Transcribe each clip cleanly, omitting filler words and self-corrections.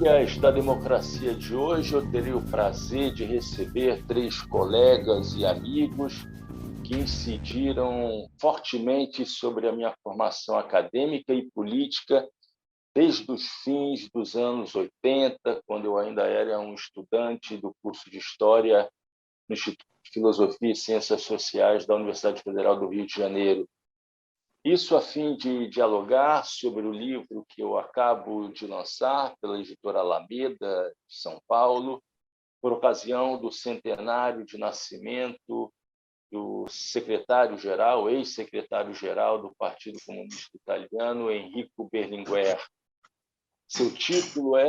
Trilhas da Democracia de hoje, eu terei o prazer de receber três colegas e amigos que incidiram fortemente sobre a minha formação acadêmica e política desde os fins dos anos 80, quando eu ainda era um estudante do curso de História no Instituto de Filosofia e Ciências Sociais da Universidade Federal do Rio de Janeiro. Isso a fim de dialogar sobre o livro que eu acabo de lançar pela editora Alameda, de São Paulo, por ocasião do centenário de nascimento do secretário-geral, ex-secretário-geral do Partido Comunista Italiano, Enrico Berlinguer. Seu título é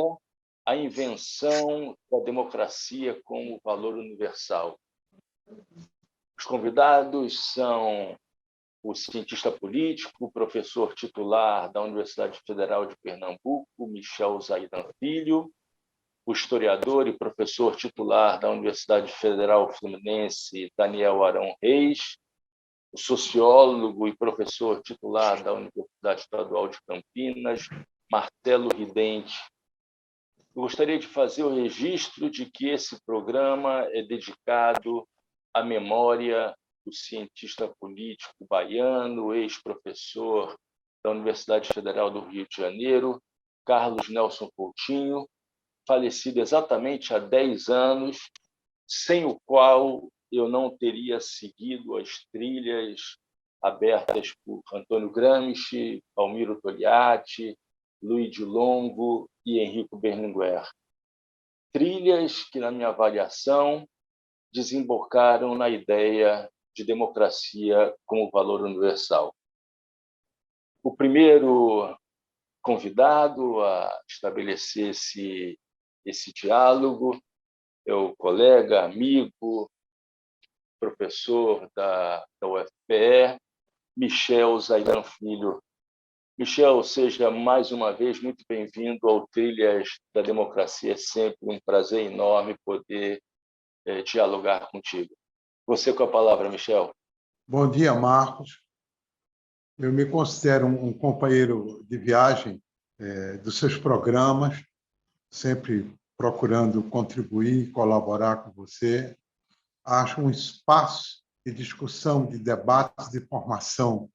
A Invenção da Democracia como Valor Universal. Os convidados são o cientista político, professor titular da Universidade Federal de Pernambuco, Michel Zaidan Filho, o historiador e professor titular da Universidade Federal Fluminense, Daniel Arão Reis, o sociólogo e professor titular da Universidade Estadual de Campinas, Marcelo Ridente. Eu gostaria de fazer o registro de que esse programa é dedicado à memória do cientista político baiano, ex-professor da Universidade Federal do Rio de Janeiro, Carlos Nelson Coutinho, falecido exatamente há 10 anos, sem o qual eu não teria seguido as trilhas abertas por Antônio Gramsci, Palmiro Togliatti, Luigi Longo e Enrico Berlinguer. Trilhas que, na minha avaliação, desembocaram na ideia de democracia como valor universal. O primeiro convidado a estabelecer esse diálogo é o colega, amigo, professor da UFPE, Michel Zaidan Filho. Michel, seja mais uma vez muito bem-vindo ao Trilhas da Democracia. É sempre um prazer enorme poder dialogar contigo. Você com a palavra, Michel. Bom dia, Marcos. Eu me considero um companheiro de viagem dos seus programas, sempre procurando contribuir e colaborar com você. Acho um espaço de discussão, de debates, de formação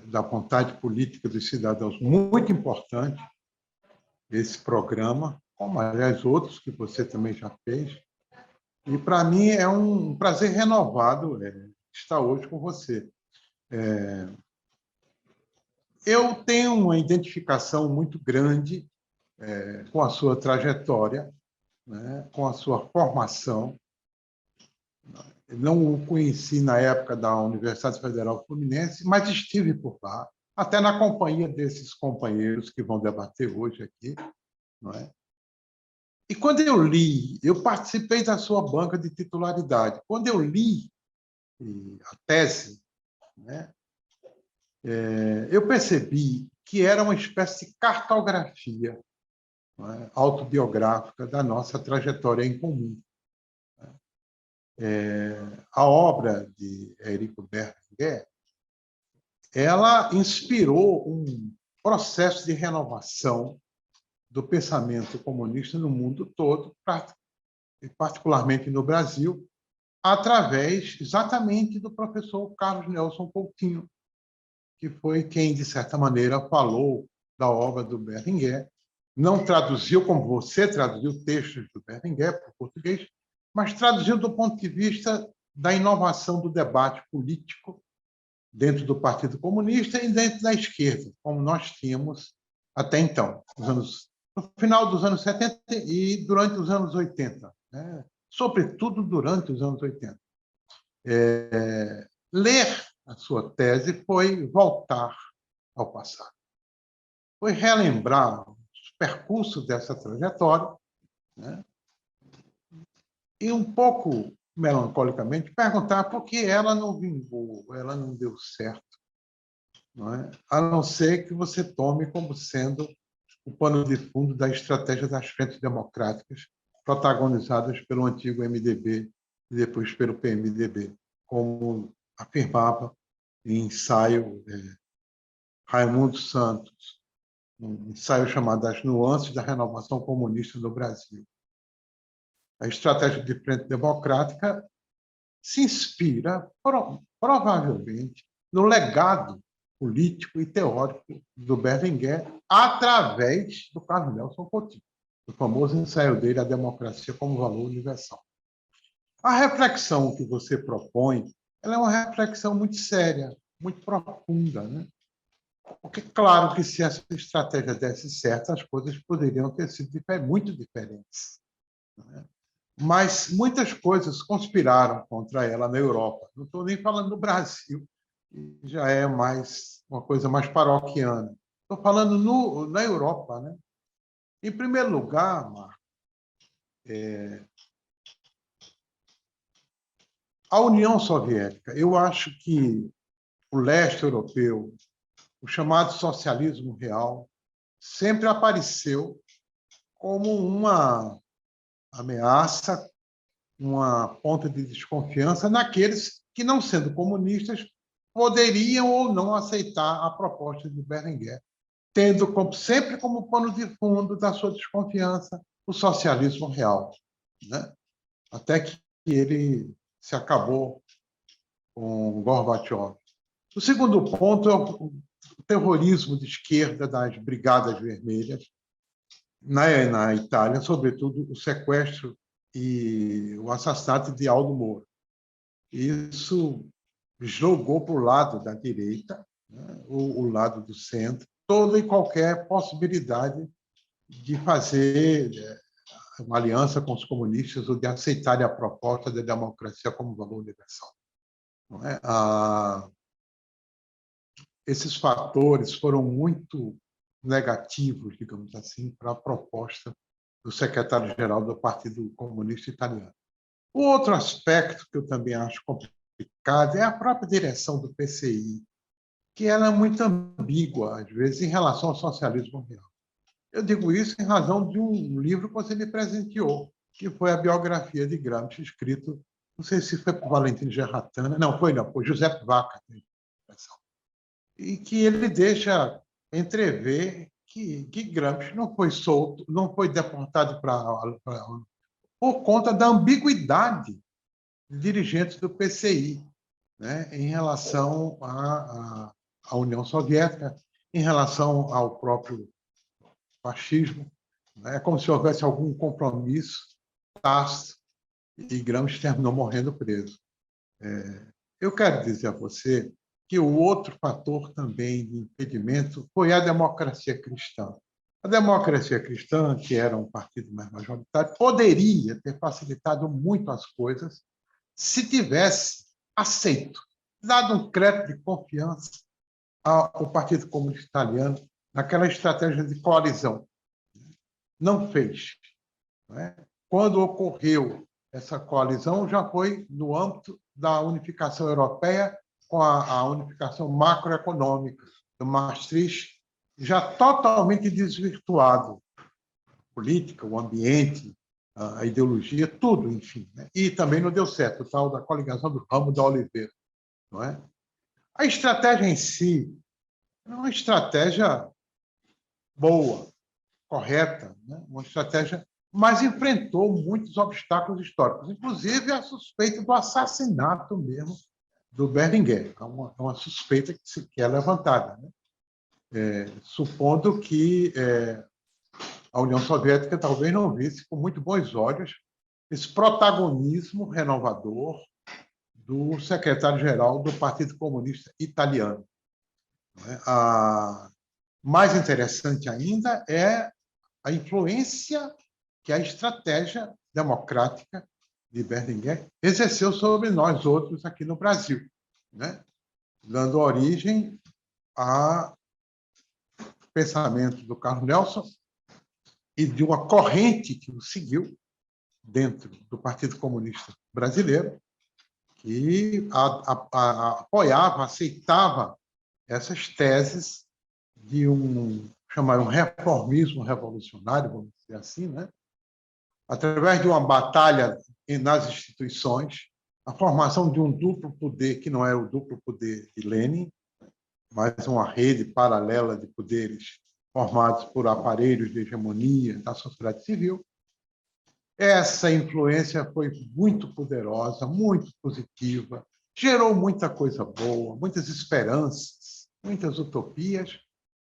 da vontade política dos cidadãos muito importante, esse programa, como, aliás, outros que você também já fez. E, para mim, é um prazer renovado estar hoje com você. Eu tenho uma identificação muito grande com a sua trajetória, né, com a sua formação. Não o conheci na época da Universidade Federal Fluminense, mas estive por lá, até na companhia desses companheiros que vão debater hoje aqui. Não é? E quando eu li, eu participei da sua banca de titularidade. Quando eu li a tese, né, eu percebi que era uma espécie de cartografia, né, autobiográfica da nossa trajetória em comum. A obra de Érico Berlinguer, ela inspirou um processo de renovação do pensamento comunista no mundo todo, particularmente no Brasil, através exatamente do professor Carlos Nelson Coutinho, que foi quem, de certa maneira, falou da obra do Berlinguer, não traduziu como você traduziu textos do Berlinguer para o português, mas traduziu do ponto de vista da inovação do debate político dentro do Partido Comunista e dentro da esquerda, como nós tínhamos até então, no final dos anos 70 e durante os anos 80, né? Sobretudo durante os anos 80. Ler a sua tese foi voltar ao passado, foi relembrar os percursos dessa trajetória, né? E um pouco melancolicamente perguntar por que ela não vingou, ela não deu certo, não é? A não ser que você tome como sendo o pano de fundo da estratégia das frentes democráticas protagonizadas pelo antigo MDB e depois pelo PMDB, como afirmava em ensaio Raimundo Santos, um ensaio chamado As Nuances da Renovação Comunista no Brasil. A estratégia de frente democrática se inspira, provavelmente, no legado político e teórico do Berlinguer através do Carlos Nelson Coutinho, o famoso ensaio dele, A Democracia como Valor Universal. A reflexão que você propõe, ela é uma reflexão muito séria, muito profunda, né? Porque, claro, que se essa estratégia desse certo, as coisas poderiam ter sido muito diferentes, né? Mas muitas coisas conspiraram contra ela na Europa. Não estou nem falando do Brasil, que já é uma coisa mais paroquiana. Estou falando na Europa, né? Em primeiro lugar, Marco, a União Soviética. Eu acho que o leste europeu, o chamado socialismo real, sempre apareceu como uma ameaça, uma ponta de desconfiança naqueles que, não sendo comunistas, poderiam ou não aceitar a proposta de Berlinguer, tendo sempre como pano de fundo da sua desconfiança o socialismo real, né? Até que ele se acabou com Gorbachev. O segundo ponto é o terrorismo de esquerda das Brigadas Vermelhas na Itália, sobretudo o sequestro e o assassinato de Aldo Moro. Isso jogou para o lado da direita, né, o lado do centro, toda e qualquer possibilidade de fazer uma aliança com os comunistas ou de aceitarem a proposta da democracia como valor universal. Não é? Esses fatores foram muito negativos, digamos assim, para a proposta do secretário-geral do Partido Comunista Italiano. O outro aspecto que eu também acho complicado é a própria direção do PCI, que ela é muito ambígua, às vezes, em relação ao socialismo real. Eu digo isso em razão de um livro que você me presenteou, que foi a biografia de Gramsci, escrito, não sei se foi por Valentim Gerratana, não, foi José Vaca, e que ele deixa entrever que Gramsci não foi solto, não foi deportado por conta da ambiguidade de dirigentes do PCI, né, em relação à União Soviética, em relação ao próprio fascismo. É como se houvesse algum compromisso tácito e Gramsci terminou morrendo preso. Eu quero dizer a você que o outro fator também de impedimento foi a democracia cristã. A democracia cristã, que era um partido mais majoritário, poderia ter facilitado muito as coisas se tivesse aceito, dado um crédito de confiança ao Partido Comunista Italiano naquela estratégia de coalizão. Não fez. Não é? Quando ocorreu essa coalizão, já foi no âmbito da unificação europeia, com a unificação macroeconômica do Maastricht, já totalmente desvirtuado. A política, o ambiente, a ideologia, tudo, enfim. Né? E também não deu certo, o tal da coligação do ramo da Oliveira. Não é? A estratégia em si é uma estratégia boa, correta, né? Uma estratégia, mas enfrentou muitos obstáculos históricos, inclusive a suspeita do assassinato mesmo do Berlinguer. É uma suspeita que se quer levantada, né? Supondo que a União Soviética talvez não visse com muito bons olhos esse protagonismo renovador do secretário-geral do Partido Comunista Italiano. Mais interessante ainda é a influência que a estratégia democrática de Berlinguer exerceu sobre nós outros aqui no Brasil, né? Dando origem ao pensamento do Carlos Nelson e de uma corrente que o seguiu dentro do Partido Comunista Brasileiro, que apoiava, aceitava essas teses de chamar um reformismo revolucionário, vamos dizer assim, né? Através de uma batalha nas instituições, a formação de um duplo poder, que não era o duplo poder de Lenin, mas uma rede paralela de poderes formados por aparelhos de hegemonia da sociedade civil. Essa influência foi muito poderosa, muito positiva, gerou muita coisa boa, muitas esperanças, muitas utopias,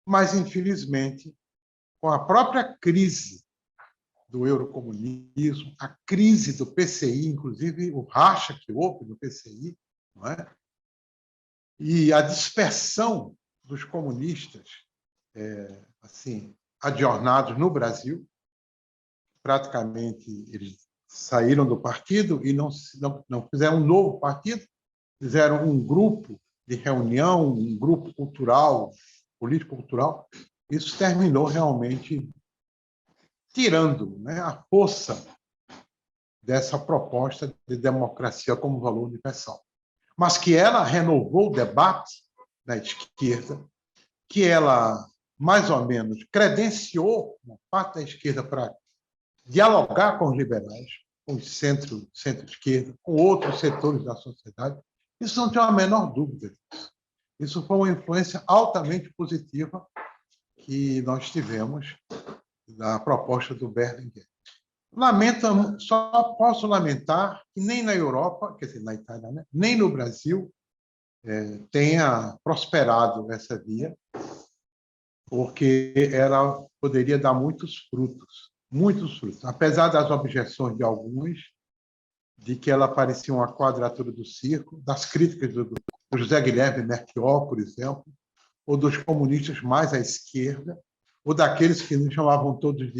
mas, infelizmente, com a própria crise do eurocomunismo, a crise do PCI, inclusive o racha que houve no PCI, não é? E a dispersão dos comunistas, assim, adjornados no Brasil, praticamente eles saíram do partido e não fizeram um novo partido, fizeram um grupo de reunião, um grupo cultural, político-cultural. Isso terminou realmente tirando, né, a força dessa proposta de democracia como valor universal. Mas que ela renovou o debate na esquerda, que ela, mais ou menos, credenciou uma parte da esquerda para dialogar com os liberais, com o centro-esquerda, com outros setores da sociedade. Isso não tem a menor dúvida. Isso foi uma influência altamente positiva que nós tivemos da proposta do Berlinguer. Lamento, só posso lamentar que nem na Europa, quer dizer, na Itália, né? Nem no Brasil, tenha prosperado essa via, porque ela poderia dar muitos frutos, muitos frutos. Apesar das objeções de alguns, de que ela parecia uma quadratura do círculo, das críticas do José Guilherme Melchior, por exemplo, ou dos comunistas mais à esquerda, ou daqueles que nos chamavam todos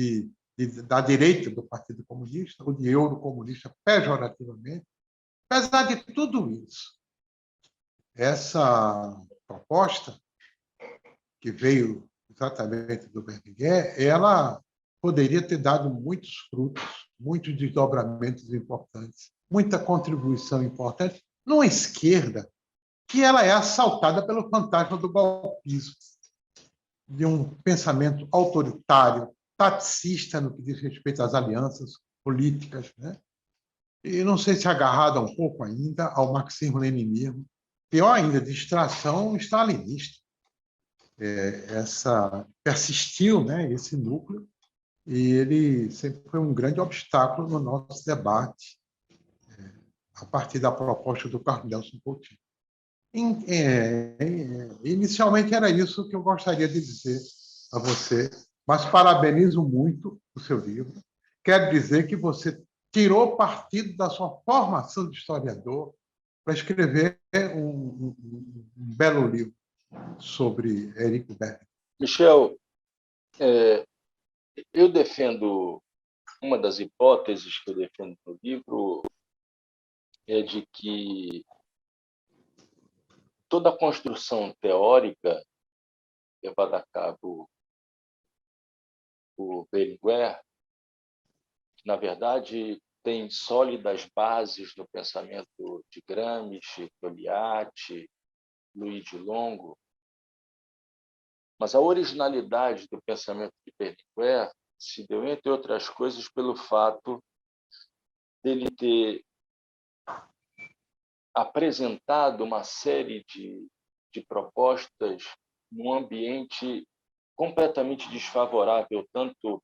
da direita do Partido Comunista, ou de eurocomunista, pejorativamente. Apesar de tudo isso, essa proposta, que veio exatamente do Berlinguer, ela poderia ter dado muitos frutos, muitos desdobramentos importantes, muita contribuição importante numa esquerda que ela é assaltada pelo fantasma do golpismo, de um pensamento autoritário, taticista no que diz respeito às alianças políticas, né? E não sei se agarrada um pouco ainda ao marxismo-leninismo, pior ainda, distração stalinista. Essa persistiu, né, esse núcleo, e ele sempre foi um grande obstáculo no nosso debate, a partir da proposta do Carlos Nelson Coutinho. Inicialmente era isso que eu gostaria de dizer a você, mas parabenizo muito o seu livro. Quero dizer que você tirou partido da sua formação de historiador para escrever um belo livro sobre Érico Berlinguer. Michel, eu defendo, uma das hipóteses que eu defendo no livro é de que toda a construção teórica levada a cabo por Berlinguer, na verdade, tem sólidas bases no pensamento de Gramsci, Togliatti, Luigi Longo, mas a originalidade do pensamento de Berlinguer se deu, entre outras coisas, pelo fato dele ter apresentado uma série de propostas num ambiente completamente desfavorável, tanto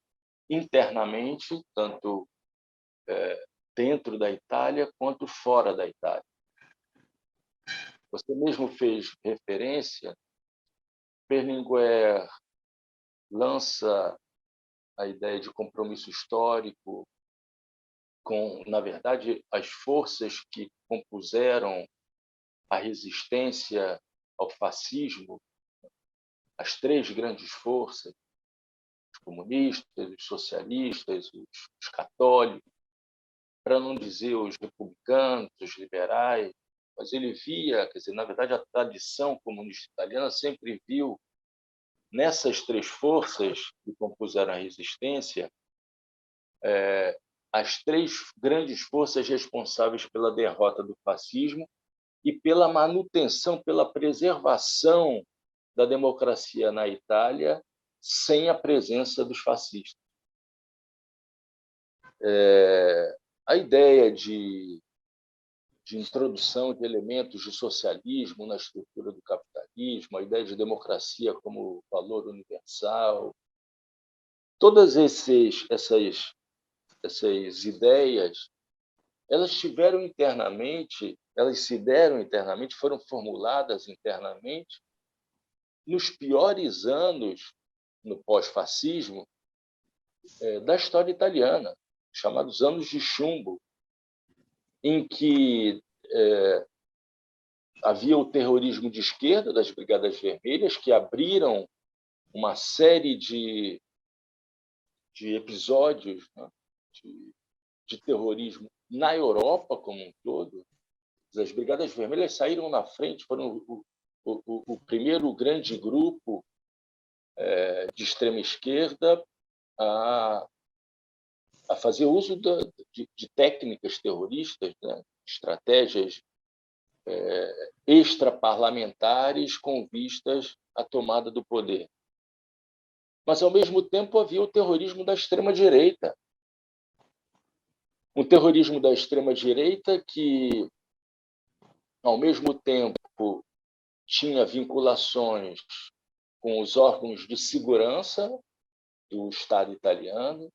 internamente, tanto dentro da Itália, quanto fora da Itália. Você mesmo fez referência, Berlinguer lança a ideia de compromisso histórico com, na verdade, as forças que compuseram a resistência ao fascismo, as três grandes forças, os comunistas, os socialistas, os católicos, para não dizer os republicanos, os liberais, mas ele via, quer dizer, na verdade, a tradição comunista italiana sempre viu nessas três forças que compuseram a resistência as três grandes forças responsáveis pela derrota do fascismo e pela manutenção, pela preservação da democracia na Itália sem a presença dos fascistas. A ideia de introdução de elementos de socialismo na estrutura do capitalismo, anarquismo, a ideia de democracia como valor universal, todas essas ideias, elas se deram internamente, foram formuladas internamente nos piores anos, no pós-fascismo, da história italiana, chamados anos de chumbo, em que havia o terrorismo de esquerda das Brigadas Vermelhas, que abriram uma série de episódios, né, de terrorismo na Europa como um todo. As Brigadas Vermelhas saíram na frente, foram o primeiro grande grupo de extrema esquerda a fazer uso de técnicas terroristas, né, estratégias extraparlamentares com vistas à tomada do poder. Mas, ao mesmo tempo, havia o terrorismo da extrema-direita. Um terrorismo da extrema-direita que, ao mesmo tempo, tinha vinculações com os órgãos de segurança do Estado italiano,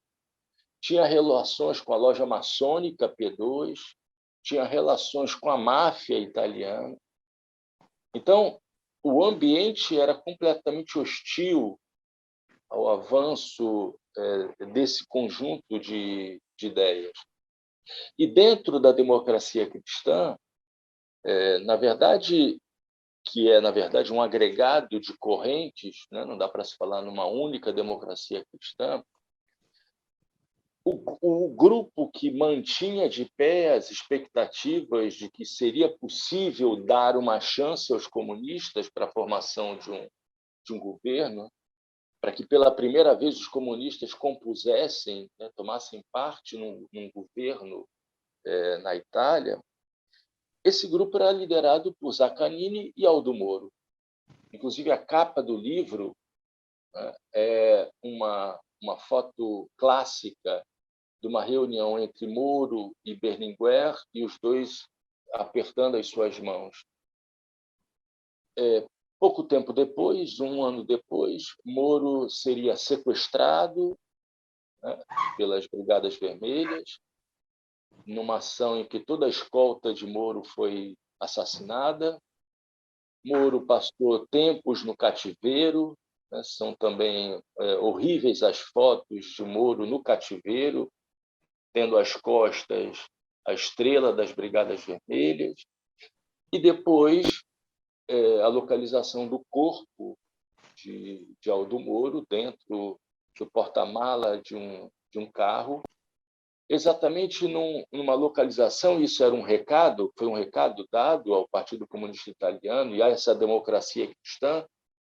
tinha relações com a loja maçônica P2, tinha relações com a máfia italiana. Então, o ambiente era completamente hostil ao avanço desse conjunto de ideias. E dentro da democracia cristã, na verdade, que é, na verdade, um agregado de correntes, né? Não dá para se falar numa única democracia cristã, o grupo que mantinha de pé as expectativas de que seria possível dar uma chance aos comunistas para a formação de um governo, para que, pela primeira vez, os comunistas compusessem, né, tomassem parte num governo na Itália, esse grupo era liderado por Zaccanini e Aldo Moro. Inclusive, a capa do livro, né, é uma foto clássica de uma reunião entre Moro e Berlinguer, e os dois apertando as suas mãos. Pouco tempo depois, um ano depois, Moro seria sequestrado, né, pelas Brigadas Vermelhas, numa ação em que toda a escolta de Moro foi assassinada. Moro passou tempos no cativeiro, né, são também horríveis as fotos de Moro no cativeiro, tendo às costas a estrela das Brigadas Vermelhas, e depois a localização do corpo de Aldo Moro dentro do porta-mala de um carro, exatamente numa localização. Isso era foi um recado dado ao Partido Comunista Italiano e a essa democracia cristã,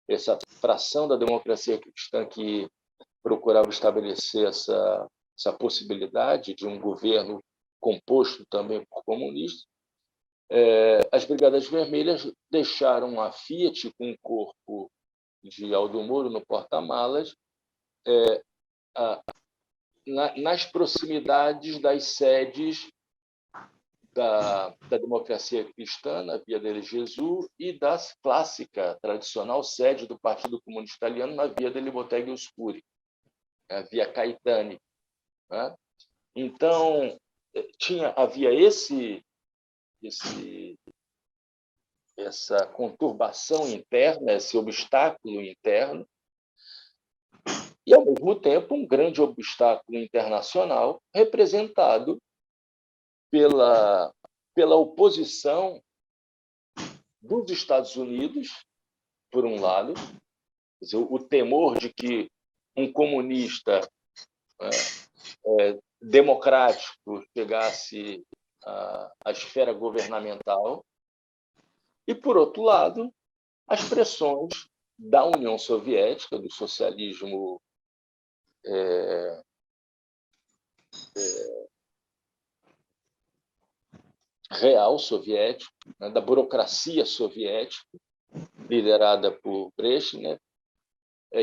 essa fração da democracia cristã que procurava estabelecer essa possibilidade de um governo composto também por comunistas. As Brigadas Vermelhas deixaram a Fiat com o corpo de Aldo Moro no porta-malas, nas proximidades das sedes da democracia cristã, na Via del Gesù, e da clássica, tradicional sede do Partido Comunista Italiano, na Via delle Botteghe Oscure, a Via Caetani, né? Então, havia essa conturbação interna, esse obstáculo interno, e, ao mesmo tempo, um grande obstáculo internacional representado pela oposição dos Estados Unidos, por um lado, quer dizer, o temor de que um comunista democrático chegasse à esfera governamental, e, por outro lado, as pressões da União Soviética, do socialismo real soviético, né, da burocracia soviética, liderada por Brezhnev,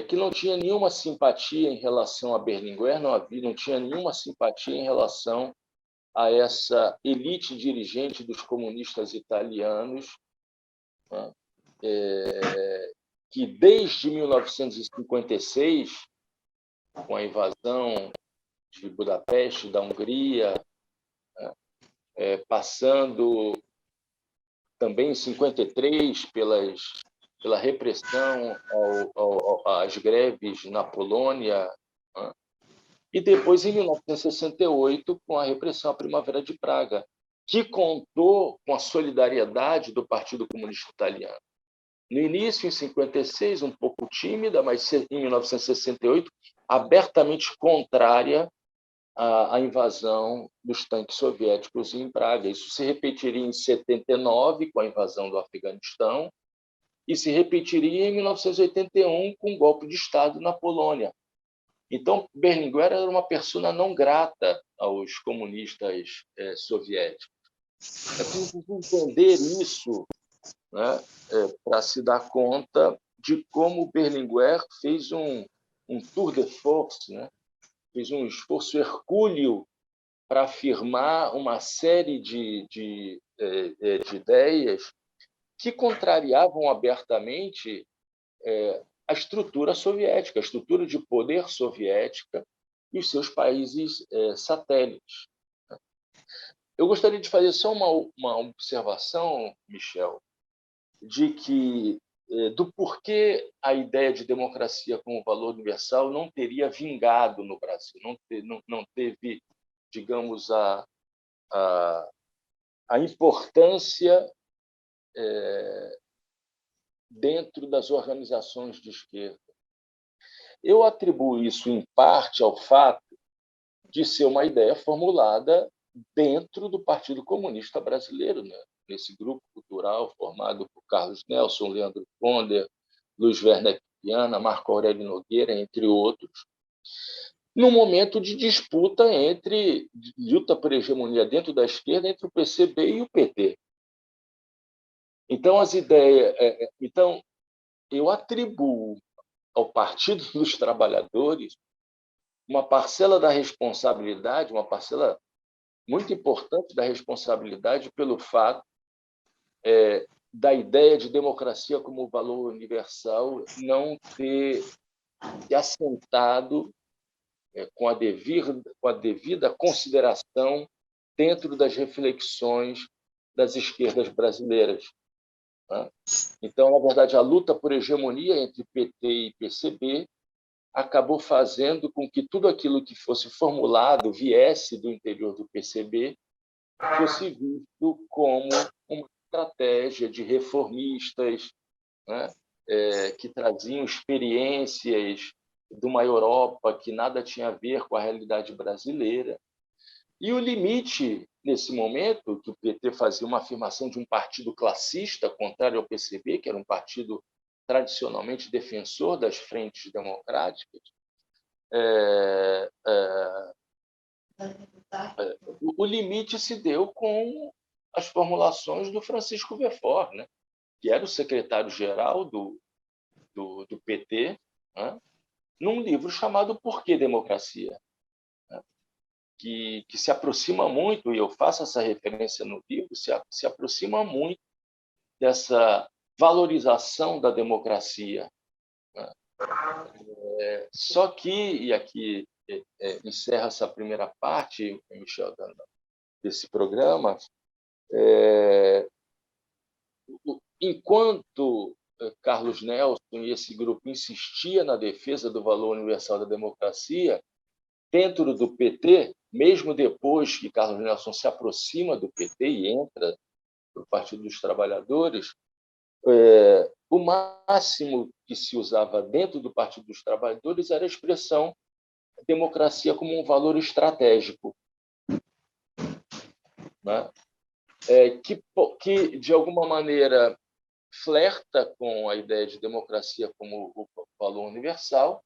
que não tinha nenhuma simpatia em relação a Berlinguer, não tinha nenhuma simpatia em relação a essa elite dirigente dos comunistas italianos, né, que desde 1956, com a invasão de Budapeste, da Hungria, passando também em 53 pela repressão às greves na Polônia, e depois, em 1968, com a repressão à Primavera de Praga, que contou com a solidariedade do Partido Comunista Italiano. No início, em 56, um pouco tímida, mas em 1968, abertamente contrária à invasão dos tanques soviéticos em Praga. Isso se repetiria em 79, com a invasão do Afeganistão, e se repetiria em 1981, com um golpe de Estado na Polônia. Então, Berlinguer era uma persona não grata aos comunistas soviéticos. É preciso entender isso, né, para se dar conta de como Berlinguer fez um tour de force, né? Fez um esforço hercúleo para afirmar uma série de ideias que contrariavam abertamente a estrutura soviética, a estrutura de poder soviética e os seus países satélites. Eu gostaria de fazer só uma observação, Michel, de que do porquê a ideia de democracia como valor universal não teria vingado no Brasil, não teve, digamos, a importância dentro das organizações de esquerda. Eu atribuo isso, em parte, ao fato de ser uma ideia formulada dentro do Partido Comunista Brasileiro, né? Nesse grupo cultural formado por Carlos Nelson, Leandro Ponder, Luiz Werner Viana, Marco Aurélio Nogueira, entre outros, num momento de disputa luta por hegemonia dentro da esquerda entre o PCB e o PT. Então, então eu atribuo ao Partido dos Trabalhadores uma parcela da responsabilidade, uma parcela muito importante da responsabilidade pelo fato da ideia de democracia como valor universal não ter se assentado com a devida consideração dentro das reflexões das esquerdas brasileiras. Então, na verdade, a luta por hegemonia entre PT e PCB acabou fazendo com que tudo aquilo que fosse formulado, viesse do interior do PCB, fosse visto como uma estratégia de reformistas, né, que traziam experiências de uma Europa que nada tinha a ver com a realidade brasileira. E o limite, nesse momento, que o PT fazia uma afirmação de um partido classista, contrário ao PCB, que era um partido tradicionalmente defensor das frentes democráticas, o limite se deu com as formulações do Francisco Verfort, né, que era o secretário-geral do PT, né, num livro chamado Por que Democracia? Que se aproxima muito, e eu faço essa referência no livro, se aproxima muito dessa valorização da democracia. Só que, e aqui encerra essa primeira parte, Michel, desse programa, enquanto Carlos Nelson e esse grupo insistia na defesa do valor universal da democracia, dentro do PT, mesmo depois que Carlos Nelson se aproxima do PT e entra no Partido dos Trabalhadores, o máximo que se usava dentro do Partido dos Trabalhadores era a expressão democracia como um valor estratégico, né? Que, de alguma maneira, flerta com a ideia de democracia como o valor universal,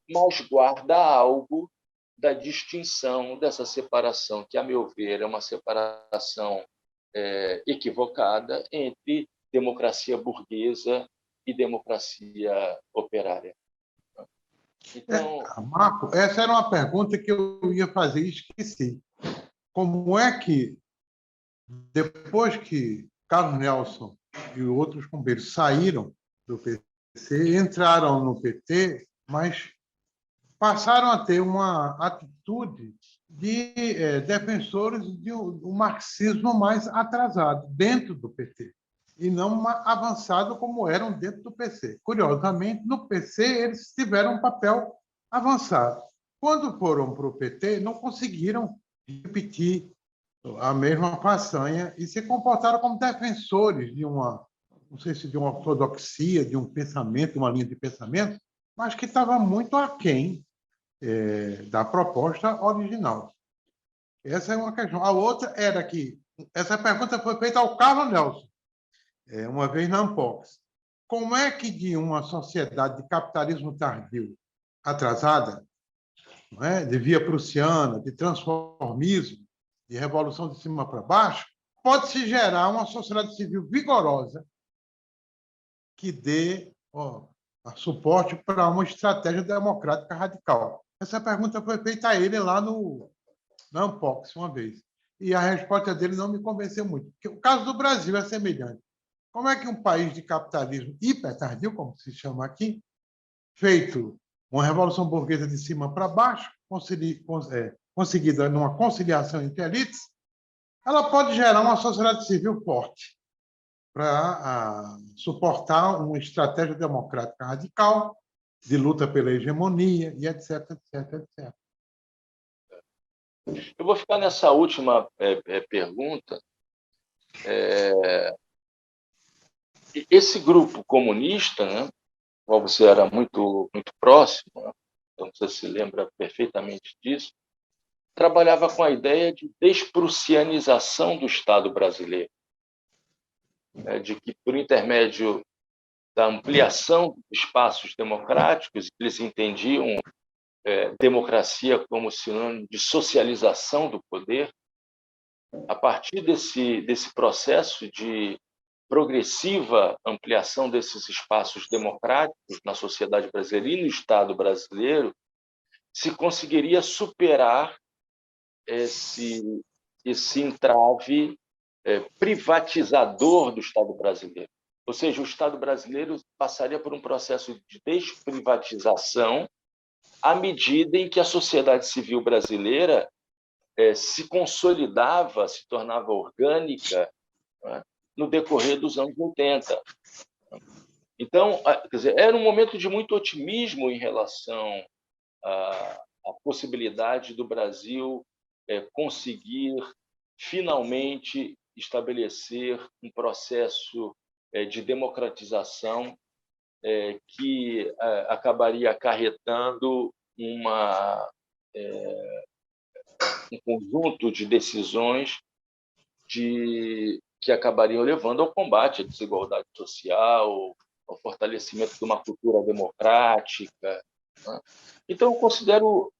mas guarda algo da distinção, dessa separação, que, a meu ver, é uma separação equivocada entre democracia burguesa e democracia operária. Então, Marco, essa era uma pergunta que eu ia fazer e esqueci. Como é que, depois que Carlos Nelson e outros companheiros saíram do PC, entraram no PT, mas passaram a ter uma atitude de defensores de um marxismo mais atrasado dentro do PT, e não avançado como eram dentro do PC. Curiosamente, no PC, eles tiveram um papel avançado. Quando foram para o PT, não conseguiram repetir a mesma façanha e se comportaram como defensores de uma, não sei se de uma ortodoxia, de um pensamento, uma linha de pensamento, mas que estava muito aquém da proposta original. Essa é uma questão. A outra era que essa pergunta foi feita ao Carlos Nelson, uma vez na Ampox. Como é que de uma sociedade de capitalismo tardio atrasada, não é? De via prussiana, de transformismo, de revolução de cima para baixo, pode-se gerar uma sociedade civil vigorosa que dê suporte para uma estratégia democrática radical? Essa pergunta foi feita a ele lá na Ampox uma vez. E a resposta dele não me convenceu muito. Porque o caso do Brasil é semelhante. Como é que um país de capitalismo hipertardio, como se chama aqui, feito uma revolução burguesa de cima para baixo, conseguida numa conciliação entre elites, ela pode gerar uma sociedade civil forte para suportar uma estratégia democrática radical, de luta pela hegemonia, e etc, etc, etc. Eu vou ficar nessa última pergunta. Esse grupo comunista, né, qual você era muito, muito próximo, né, então você se lembra perfeitamente disso, trabalhava com a ideia de desprussianização do Estado brasileiro, né, de que, por intermédio da ampliação dos espaços democráticos, eles entendiam democracia como sinônimo de socialização do poder. A partir desse processo de progressiva ampliação desses espaços democráticos na sociedade brasileira e no Estado brasileiro, se conseguiria superar esse entrave privatizador do Estado brasileiro. Ou seja, o Estado brasileiro passaria por um processo de desprivatização à medida em que a sociedade civil brasileira se consolidava, se tornava orgânica, né, no decorrer dos anos 80. Então, quer dizer, era um momento de muito otimismo em relação à possibilidade do Brasil conseguir finalmente estabelecer um processo de democratização que acabaria acarretando um conjunto de decisões que acabariam levando ao combate à desigualdade social, ao fortalecimento de uma cultura democrática, né? Então, eu considero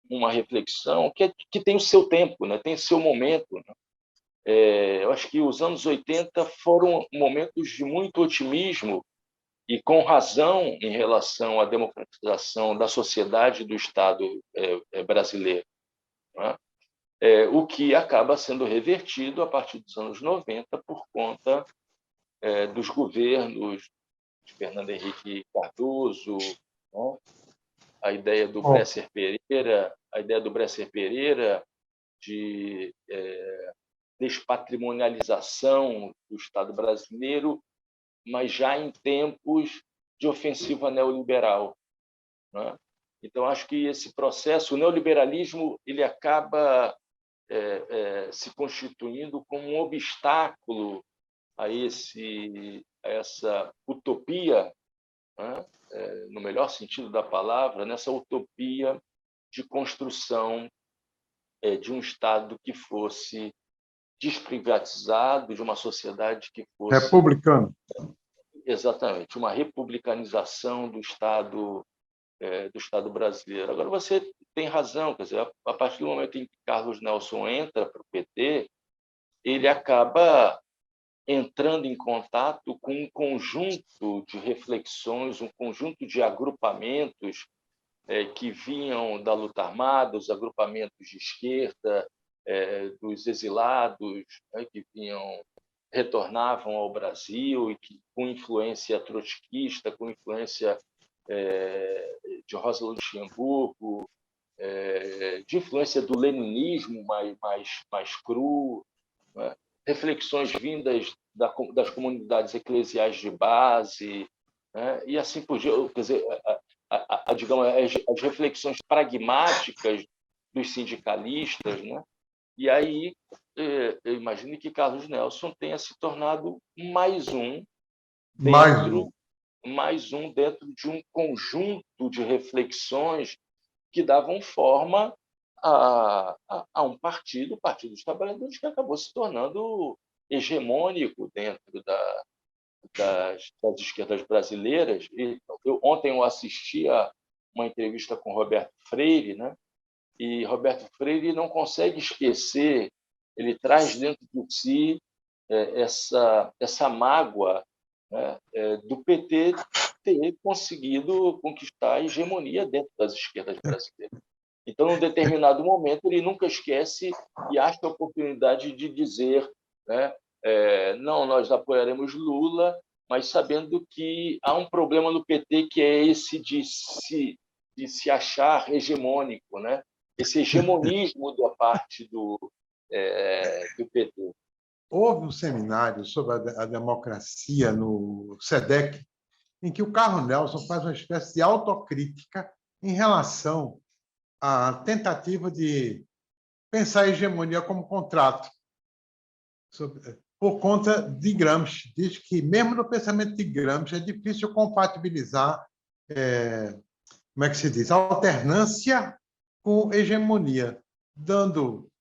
uma reflexão que tem o seu tempo, né? Tem o seu momento, né? Eu acho que os anos 80 foram momentos de muito otimismo e com razão em relação à democratização da sociedade e do Estado brasileiro, né? O que acaba sendo revertido a partir dos anos 90 por conta dos governos de Fernando Henrique Cardoso, né? A ideia do Bresser Pereira de despatrimonialização do Estado brasileiro, mas já em tempos de ofensiva neoliberal, né? Então, acho que esse processo, o neoliberalismo, ele acaba se constituindo como um obstáculo a essa utopia, né, no melhor sentido da palavra, nessa utopia de construção de um Estado que fosse desprivatizado, de uma sociedade que fosse... Republicano. Exatamente, uma republicanização do Estado brasileiro. Agora, você tem razão, quer dizer, a partir do momento em que Carlos Nelson entra para o PT, ele acaba entrando em contato com um conjunto de reflexões, um conjunto de agrupamentos que vinham da luta armada, os agrupamentos de esquerda, dos exilados, que vinham retornavam ao Brasil e que, com influência trotskista, com influência de Rosa Luxemburgo, de influência do leninismo mais cru, né? Reflexões vindas das comunidades eclesiais de base, né? E assim por diante, quer dizer, digamos, as reflexões pragmáticas dos sindicalistas, né? E aí eu imagino que Carlos Nelson tenha se tornado Mais um. mais um dentro de um conjunto de reflexões que davam forma a um partido, o Partido dos Trabalhadores, que acabou se tornando hegemônico dentro das esquerdas brasileiras. Ontem eu assisti a uma entrevista com Roberto Freire, né? E Roberto Freire não consegue esquecer, ele traz dentro de si essa mágoa, né, do PT ter conseguido conquistar a hegemonia dentro das esquerdas brasileiras. Então, num determinado momento, ele nunca esquece e acha a oportunidade de dizer, né, não, nós apoiaremos Lula, mas sabendo que há um problema no PT, que é esse de se achar hegemônico, né? Esse hegemonismo da parte do PT. Houve um seminário sobre a democracia no SEDEC, em que o Carlos Nelson faz uma espécie de autocrítica em relação à tentativa de pensar a hegemonia como contrato, por conta de Gramsci. Diz que, mesmo no pensamento de Gramsci, é difícil compatibilizar, como é que se diz, alternância com hegemonia, dando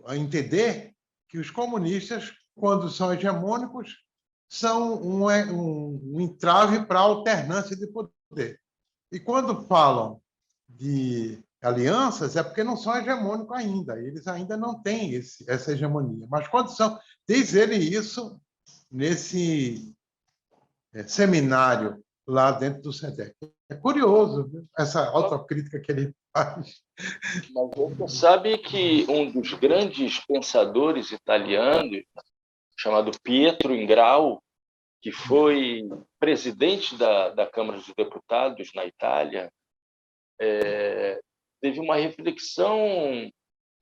a entender que os comunistas, quando são hegemônicos, são um entrave para a alternância de poder. E quando falam de alianças, é porque não são hegemônicos ainda, eles ainda não têm essa hegemonia. Mas quando são, diz ele isso nesse seminário lá dentro do SEDEC. É curioso, viu? Essa autocrítica que ele faz. Mas você sabe que um dos grandes pensadores italianos, chamado Pietro Ingrao, que foi presidente da Câmara dos Deputados na Itália, teve uma reflexão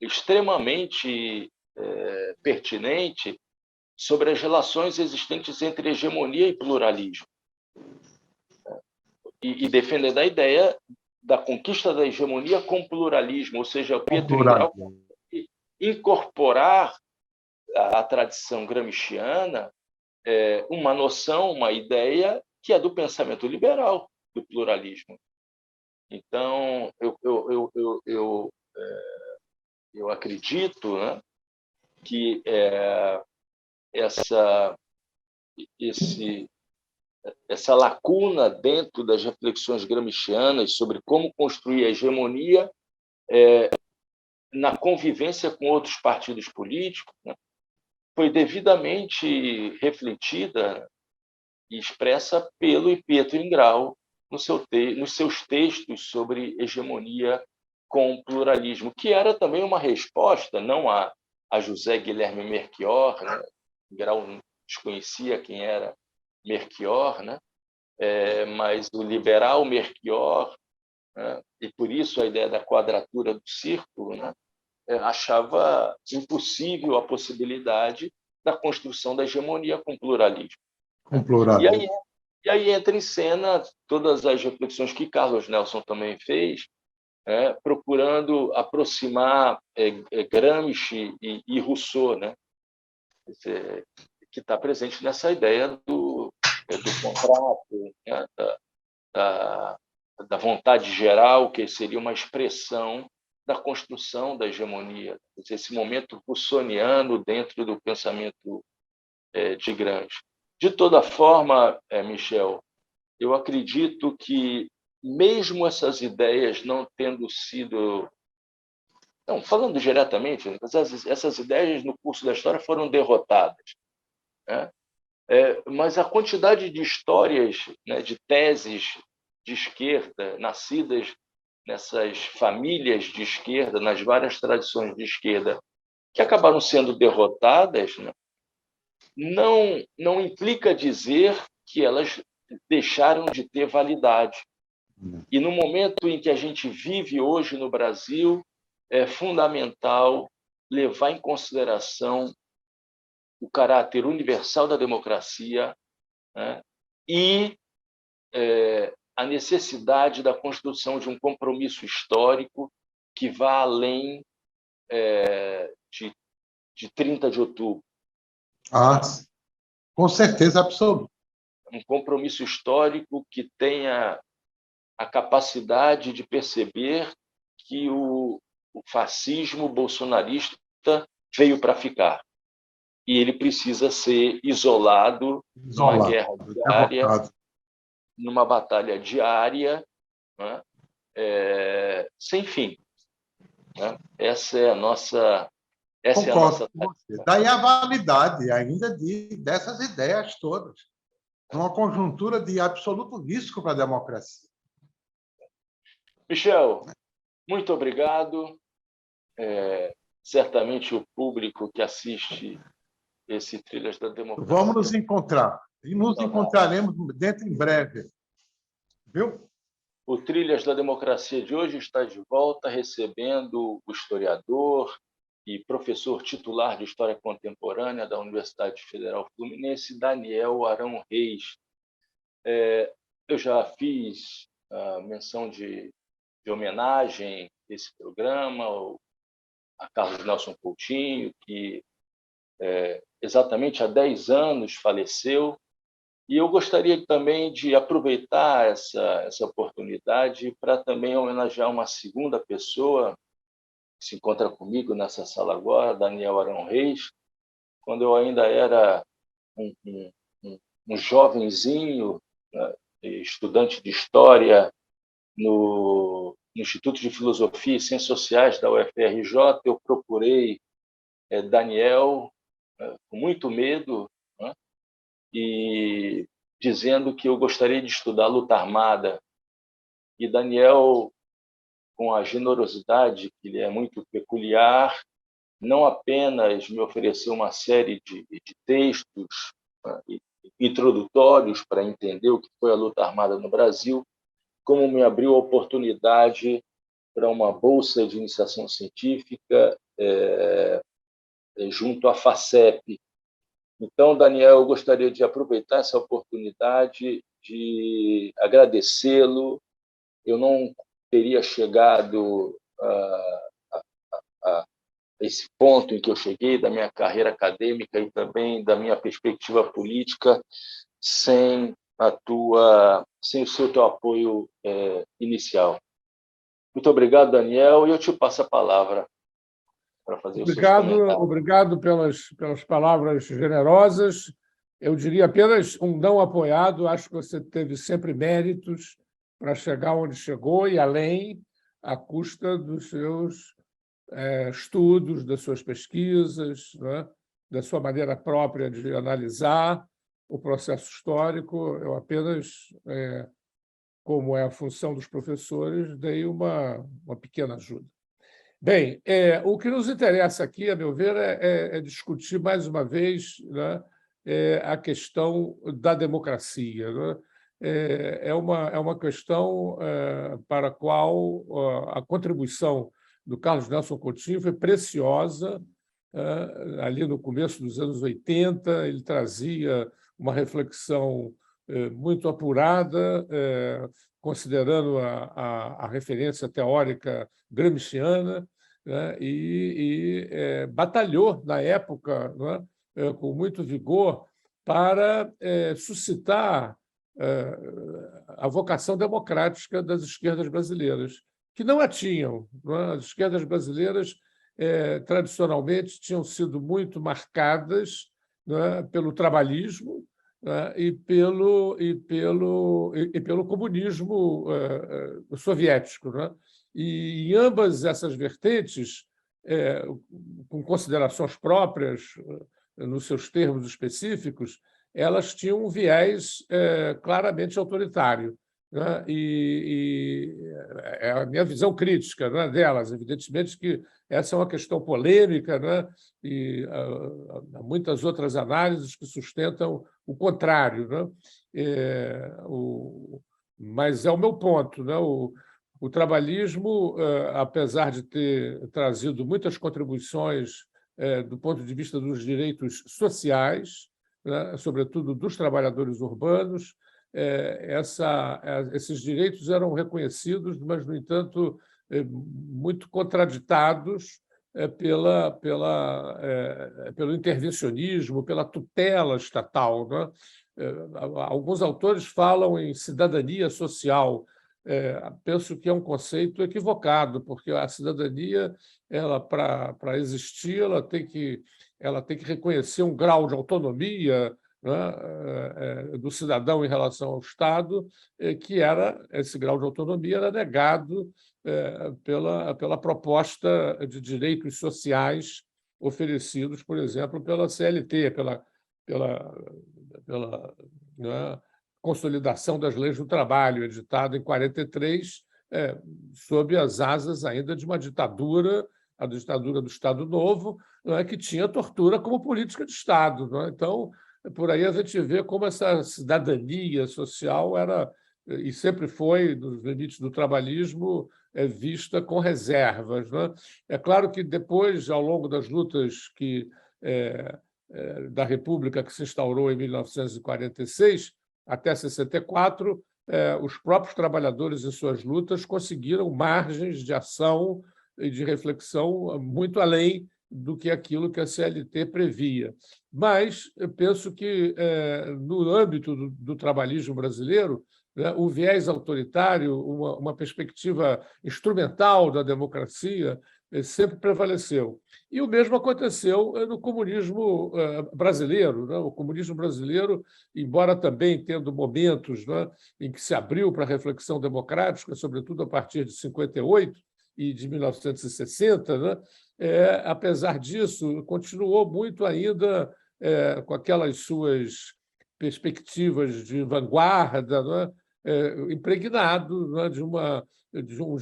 extremamente pertinente sobre as relações existentes entre hegemonia e pluralismo, e defendendo a ideia da conquista da hegemonia com pluralismo, ou seja, o Pietro Ingrao incorporar à tradição gramsciana uma noção, uma ideia que é do pensamento liberal, do pluralismo. Então, eu acredito, né, que essa lacuna dentro das reflexões gramscianas sobre como construir a hegemonia na convivência com outros partidos políticos, né, foi devidamente refletida e expressa pelo Pietro Ingrao nos seus textos sobre hegemonia com pluralismo, que era também uma resposta não a José Guilherme Melchior, né? Ingrao desconhecia quem era Melchior, né? Mas o liberal Melchior, né? E por isso a ideia da quadratura do círculo, né? Achava impossível a possibilidade da construção da hegemonia com pluralismo. Com pluralismo. E aí entra em cena todas as reflexões que Carlos Nelson também fez, procurando aproximar Gramsci e Rousseau, né? Que está presente nessa ideia do contrato, né? da vontade geral, que seria uma expressão da construção da hegemonia, esse momento rousseauiano dentro do pensamento de Gramsci. De toda forma, Michel, eu acredito que, mesmo essas ideias não tendo sido... Não, falando diretamente, essas ideias no curso da história foram derrotadas, né? Mas a quantidade de histórias, né, de teses de esquerda, nascidas nessas famílias de esquerda, nas várias tradições de esquerda, que acabaram sendo derrotadas, né, não implica dizer que elas deixaram de ter validade. E no momento em que a gente vive hoje no Brasil, é fundamental levar em consideração o caráter universal da democracia, né, e a necessidade da construção de um compromisso histórico que vá além de 30 de outubro. Ah, com certeza absoluta. Um compromisso histórico que tenha a capacidade de perceber que o fascismo bolsonarista veio para ficar. E ele precisa ser isolado numa guerra diária, numa batalha diária, né? Sem fim. Né? Essa é a nossa tarefa. Daí a validade ainda dessas ideias todas, numa conjuntura de absoluto risco para a democracia. Michel, muito obrigado. Certamente o público que assiste esse Trilhas da Democracia... Vamos nos encontrar. E nos encontraremos dentro em breve. Viu? O Trilhas da Democracia de hoje está de volta, recebendo o historiador e professor titular de História Contemporânea da Universidade Federal Fluminense, Daniel Arão Reis. Eu já fiz a menção de homenagem desse programa a Carlos Nelson Coutinho, que exatamente há 10 anos faleceu. E eu gostaria também de aproveitar essa oportunidade para também homenagear uma segunda pessoa que se encontra comigo nessa sala agora, Daniel Arão Reis, quando eu ainda era um jovenzinho, né, estudante de História no Instituto de Filosofia e Ciências Sociais da UFRJ. Eu procurei Daniel com muito medo, né, e dizendo que eu gostaria de estudar a luta armada. E Daniel, com a generosidade que lhe é muito peculiar, não apenas me ofereceu uma série de textos introdutórios para entender o que foi a luta armada no Brasil, como me abriu a oportunidade para uma bolsa de iniciação científica junto à FACEP. Então, Daniel, eu gostaria de aproveitar essa oportunidade de agradecê-lo. Eu não teria chegado a esse ponto em que eu cheguei da minha carreira acadêmica e também da minha perspectiva política sem o teu apoio inicial. Muito obrigado, Daniel, e eu te passo a palavra para fazer os seus comentários. Obrigado pelas palavras generosas. Eu diria apenas um não apoiado. Acho que você teve sempre méritos para chegar onde chegou e além, à custa dos seus estudos, das suas pesquisas, né? Da sua maneira própria de analisar o processo histórico. Eu apenas, como é a função dos professores, dei uma pequena ajuda. Bem, o que nos interessa aqui, a meu ver, é discutir mais uma vez, né, a questão da democracia. Né? É uma questão para a qual a contribuição do Carlos Nelson Coutinho foi preciosa. Ali no começo dos anos 80, ele trazia uma reflexão muito apurada, considerando a referência teórica gramsciana, né, e batalhou, na época, né, com muito vigor, para suscitar a vocação democrática das esquerdas brasileiras, que não a tinham. Né? As esquerdas brasileiras, tradicionalmente, tinham sido muito marcadas, né, pelo trabalhismo, e pelo comunismo soviético. Né? E em ambas essas vertentes, com considerações próprias, nos seus termos específicos, elas tinham um viés claramente autoritário. né? E é a minha visão crítica, né, delas. Evidentemente que essa é uma questão polêmica, né? E há muitas outras análises que sustentam o contrário, né? Mas é o meu ponto, né? O trabalhismo, apesar de ter trazido muitas contribuições do ponto de vista dos direitos sociais, né, sobretudo dos trabalhadores urbanos, esses direitos eram reconhecidos, mas, no entanto, muito contraditados pelo intervencionismo, pela tutela estatal, né? Alguns autores falam em cidadania social. Penso que é um conceito equivocado, porque a cidadania, para existir, ela tem que reconhecer um grau de autonomia, né, do cidadão em relação ao Estado, esse grau de autonomia era negado pela proposta de direitos sociais oferecidos, por exemplo, pela CLT, né, Consolidação das Leis do Trabalho, editado em 43, sob as asas ainda de uma ditadura, a ditadura do Estado Novo, não é, que tinha tortura como política de Estado. Não é? Então, por aí a gente vê como essa cidadania social era, e sempre foi, nos limites do trabalhismo, vista com reservas. Não é? É claro que depois, ao longo das lutas da República que se instaurou em 1946 até 64, os próprios trabalhadores em suas lutas conseguiram margens de ação e de reflexão muito além do que aquilo que a CLT previa. Mas eu penso que, no âmbito do trabalhismo brasileiro, né, o viés autoritário, uma perspectiva instrumental da democracia, sempre prevaleceu. E o mesmo aconteceu no comunismo brasileiro. Né? O comunismo brasileiro, embora também tendo momentos, né, em que se abriu para a reflexão democrática, sobretudo a partir de 58 e de 1960, né, apesar disso, continuou muito ainda com aquelas suas perspectivas de vanguarda, né, impregnado, né, de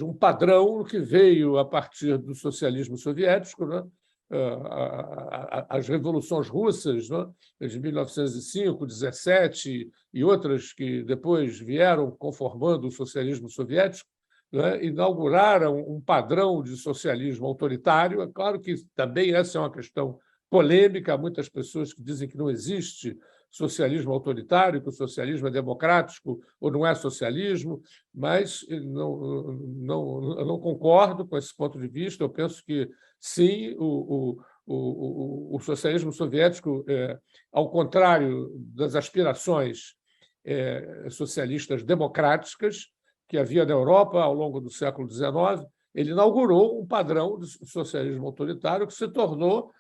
um padrão que veio a partir do socialismo soviético, né? As revoluções russas, né, de 1905, 17 e outras que depois vieram conformando o socialismo soviético, né, inauguraram um padrão de socialismo autoritário. É claro que também essa é uma questão polêmica. Há muitas pessoas que dizem que não existe socialismo autoritário, que o socialismo é democrático ou não é socialismo, mas eu não concordo com esse ponto de vista. Eu penso que, sim, o socialismo soviético, ao contrário das aspirações socialistas democráticas que havia na Europa ao longo do século XIX, ele inaugurou um padrão de socialismo autoritário que se tornou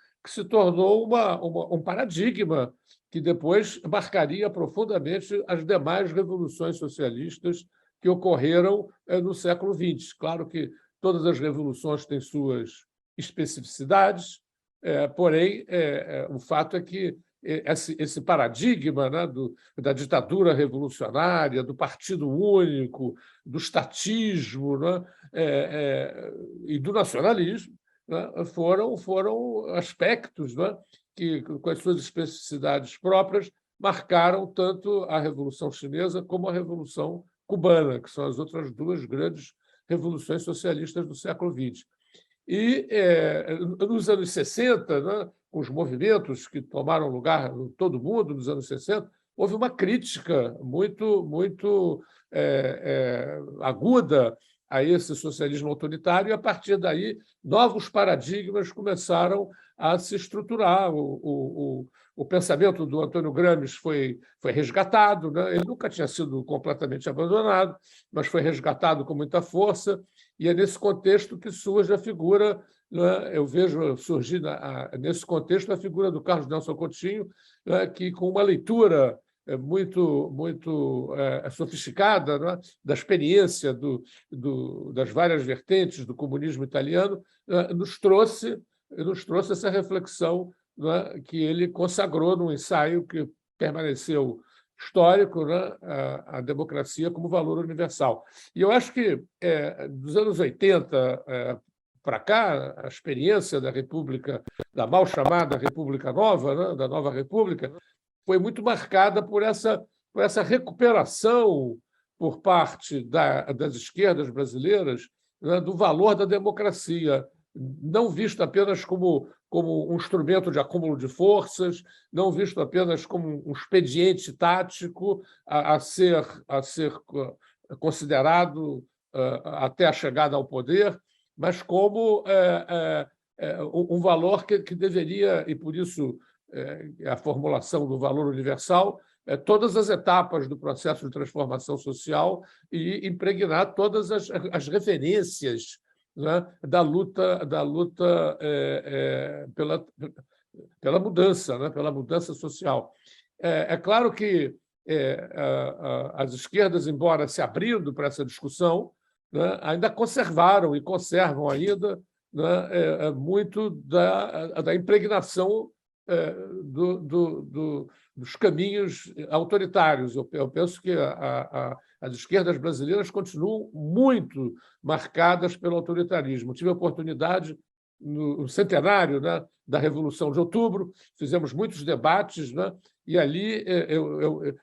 um paradigma que depois marcaria profundamente as demais revoluções socialistas que ocorreram no século XX. Claro que todas as revoluções têm suas especificidades, porém, o fato é que esse paradigma, né, da ditadura revolucionária, do partido único, do estatismo, né, e do nacionalismo, né, foram aspectos, né, que, com as suas especificidades próprias, marcaram tanto a Revolução Chinesa como a Revolução Cubana, que são as outras duas grandes revoluções socialistas do século XX. E, nos anos 60, né, com os movimentos que tomaram lugar em todo o mundo nos anos 60, houve uma crítica muito aguda a esse socialismo autoritário, e, a partir daí, novos paradigmas começaram a se estruturar. O pensamento do Antônio Gramsci foi resgatado, né? Ele nunca tinha sido completamente abandonado, mas foi resgatado com muita força, e é nesse contexto que surge a figura, né? Eu vejo surgir nesse contexto a figura do Carlos Nelson Coutinho, né? Que, com uma leitura muito sofisticada, né, da experiência das várias vertentes do comunismo italiano, nos trouxe essa reflexão, né, que ele consagrou num ensaio que permaneceu histórico, né, a democracia como valor universal. E eu acho que, dos anos 80 para cá, a experiência da República, da mal chamada República Nova, né, da Nova República, foi muito marcada por essa recuperação por parte das esquerdas brasileiras, né, do valor da democracia, não visto apenas como um instrumento de acúmulo de forças, não visto apenas como um expediente tático a ser considerado até a chegada ao poder, mas como um valor que deveria, e por isso a formulação do valor universal, todas as etapas do processo de transformação social e impregnar todas as referências, né, da luta pela mudança, né, pela mudança social. É claro que as esquerdas, embora se abrindo para essa discussão, né, ainda conservaram e conservam ainda, né, muito da impregnação dos caminhos autoritários. Eu penso que as esquerdas brasileiras continuam muito marcadas pelo autoritarismo. Tive a oportunidade, no centenário, né, da Revolução de Outubro, fizemos muitos debates, né, e ali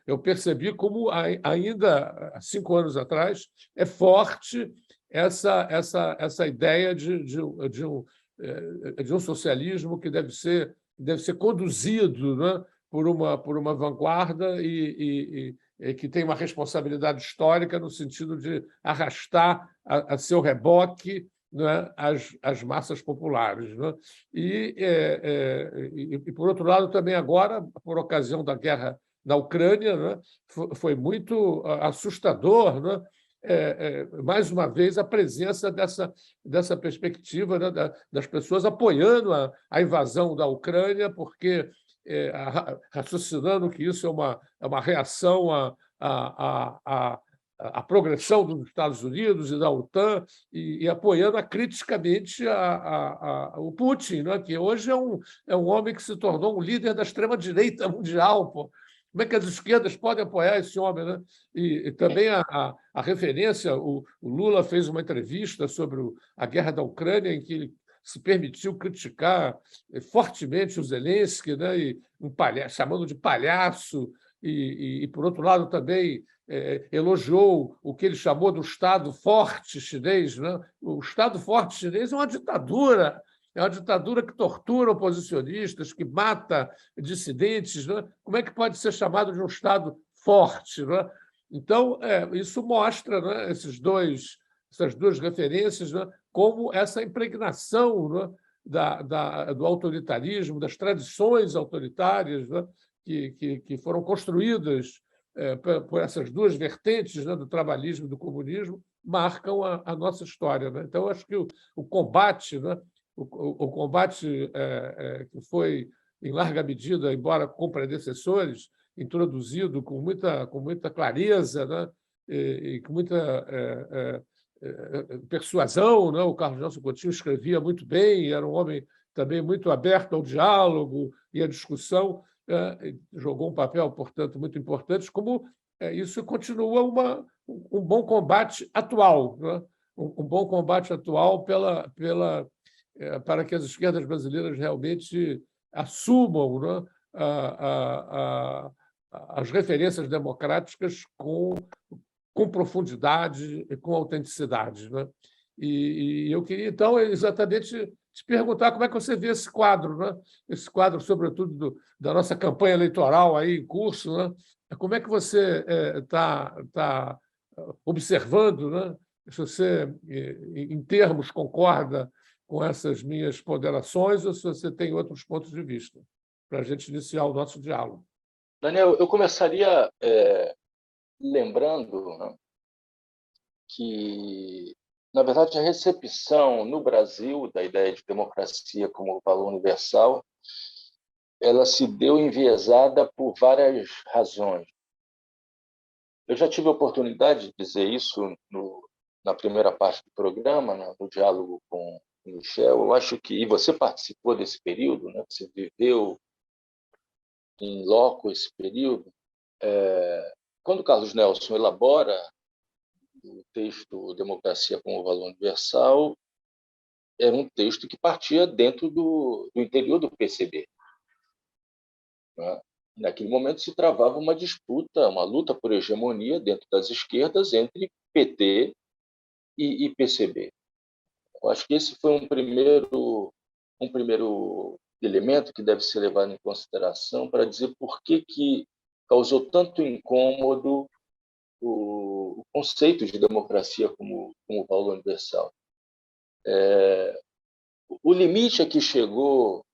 eu percebi como, ainda há 5 anos atrás, é forte essa ideia de um socialismo que deve ser conduzido, né, por uma vanguarda e que tem uma responsabilidade histórica no sentido de arrastar a seu reboque, né, as massas populares, né? E, por outro lado, também agora, por ocasião da guerra na Ucrânia, né, foi muito assustador, né, mais uma vez, a presença dessa perspectiva, né, das pessoas apoiando a invasão da Ucrânia, porque raciocinando que isso é uma reação à progressão dos Estados Unidos e da OTAN, e apoiando acriticamente o Putin, né, que hoje é um homem que se tornou um líder da extrema-direita mundial. Pô. Como é que as esquerdas podem apoiar esse homem? Né? E também a referência, o Lula fez uma entrevista sobre a guerra da Ucrânia, em que ele se permitiu criticar fortemente o Zelensky, né? E chamando de palhaço, e, por outro lado, também elogiou o que ele chamou do Estado forte chinês. Né? O Estado forte chinês é uma ditadura. É uma ditadura que tortura oposicionistas, que mata dissidentes. Né? Como é que pode ser chamado de um Estado forte? Né? Então, isso mostra, né, essas duas referências, né, como essa impregnação, né, do autoritarismo, das tradições autoritárias, né, que foram construídas por essas duas vertentes, né, do trabalhismo e do comunismo, marcam a nossa história. Né? Então, acho que o combate, né, o combate que foi, em larga medida, embora com predecessores, introduzido com muita clareza, né, e com muita persuasão. Né? O Carlos Nelson Coutinho escrevia muito bem, era um homem também muito aberto ao diálogo e à discussão, jogou um papel, portanto, muito importante, como isso continua um bom combate atual, né? Um bom combate atual para que as esquerdas brasileiras realmente assumam, né, as referências democráticas com profundidade e com autenticidade. Né? E eu queria, então, exatamente te perguntar como é que você vê esse quadro, né? Esse quadro, sobretudo, da nossa campanha eleitoral aí em curso. Né? Como é que você está observando, né? Se você, em termos, concorda com essas minhas ponderações ou se você tem outros pontos de vista, para a gente iniciar o nosso diálogo. Daniel, eu começaria lembrando, né, que, na verdade, a recepção no Brasil da ideia de democracia como valor universal, ela se deu enviesada por várias razões. Eu já tive a oportunidade de dizer isso na primeira parte do programa, né, no diálogo com o Michel. Eu acho que, e você participou desse período, né, você viveu em loco esse período. Quando Carlos Nelson elabora o texto Democracia como Valor Universal, era um texto que partia dentro do interior do PCB. Né? Naquele momento se travava uma disputa, uma luta por hegemonia dentro das esquerdas entre PT e PCB. Eu acho que esse foi um primeiro elemento que deve ser levado em consideração para dizer por que causou tanto incômodo o conceito de democracia como valor universal. O limite a que chegou,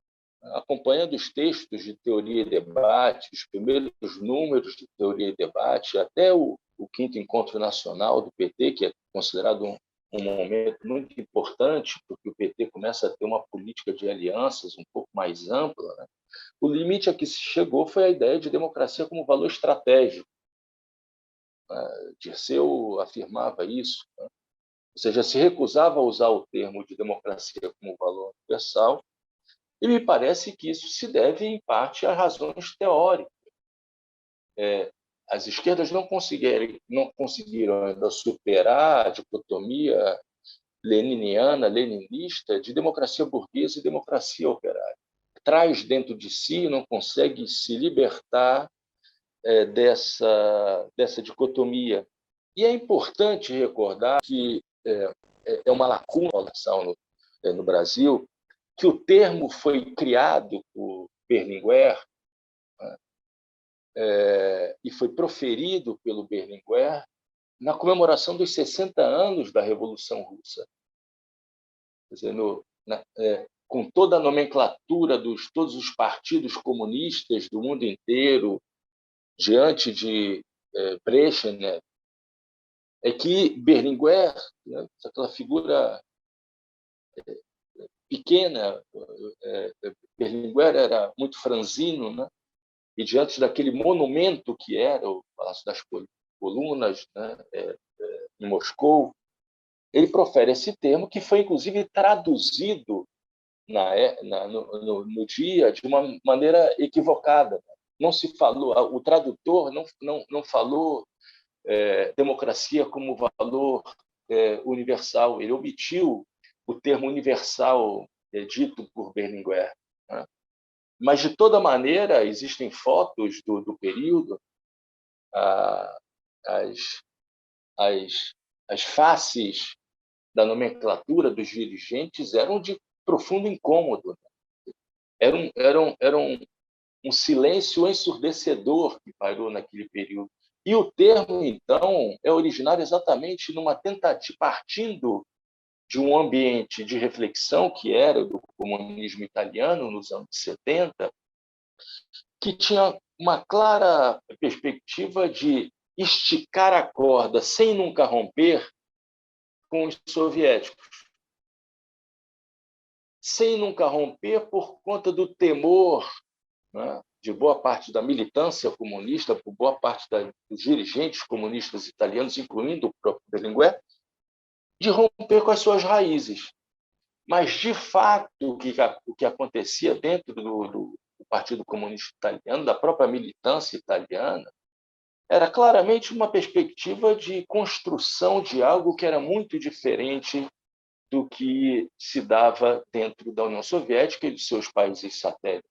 acompanhando os textos de teoria e debate, os primeiros números de teoria e debate, até o quinto encontro nacional do PT, que é considerado um momento muito importante, porque o PT começa a ter uma política de alianças um pouco mais ampla, né? O limite a que se chegou foi a ideia de democracia como valor estratégico. Dirceu afirmava isso, né? Ou seja, se recusava a usar o termo de democracia como valor universal, e me parece que isso se deve, em parte, a razões teóricas. As esquerdas não conseguiram ainda superar a dicotomia leniniana, leninista, de democracia burguesa e democracia operária. Traz dentro de si, não consegue se libertar dessa dicotomia. E é importante recordar que é uma lacuna no Brasil, que o termo foi criado por Berlinguer, né, e foi proferido pelo Berlinguer na comemoração dos 60 anos da Revolução Russa. Quer dizer, com toda a nomenclatura todos os partidos comunistas do mundo inteiro, diante de Brezhnev, é que Berlinguer, né, aquela figura pequena, Berlinguer era muito franzino, né? E diante daquele monumento que era o Palácio das Colunas, né, em Moscou, ele profere esse termo que foi, inclusive, traduzido no dia de uma maneira equivocada. Não se falou, o tradutor não falou democracia como valor universal, ele omitiu o termo universal dito por Berlinguer, né? Mas, de toda maneira, existem fotos do período, as faces da nomenclatura dos dirigentes eram de profundo incômodo. Era um silêncio ensurdecedor que pairou naquele período. E o termo, então, é originário exatamente numa tentativa, partindo de um ambiente de reflexão que era do comunismo italiano nos anos 70, que tinha uma clara perspectiva de esticar a corda sem nunca romper com os soviéticos. Sem nunca romper por conta do temor, né, de boa parte da militância comunista, por boa parte dos dirigentes comunistas italianos, incluindo o próprio Berlinguer, de romper com as suas raízes. Mas, de fato, o que acontecia dentro do Partido Comunista Italiano, da própria militância italiana, era claramente uma perspectiva de construção de algo que era muito diferente do que se dava dentro da União Soviética e de seus países satélites.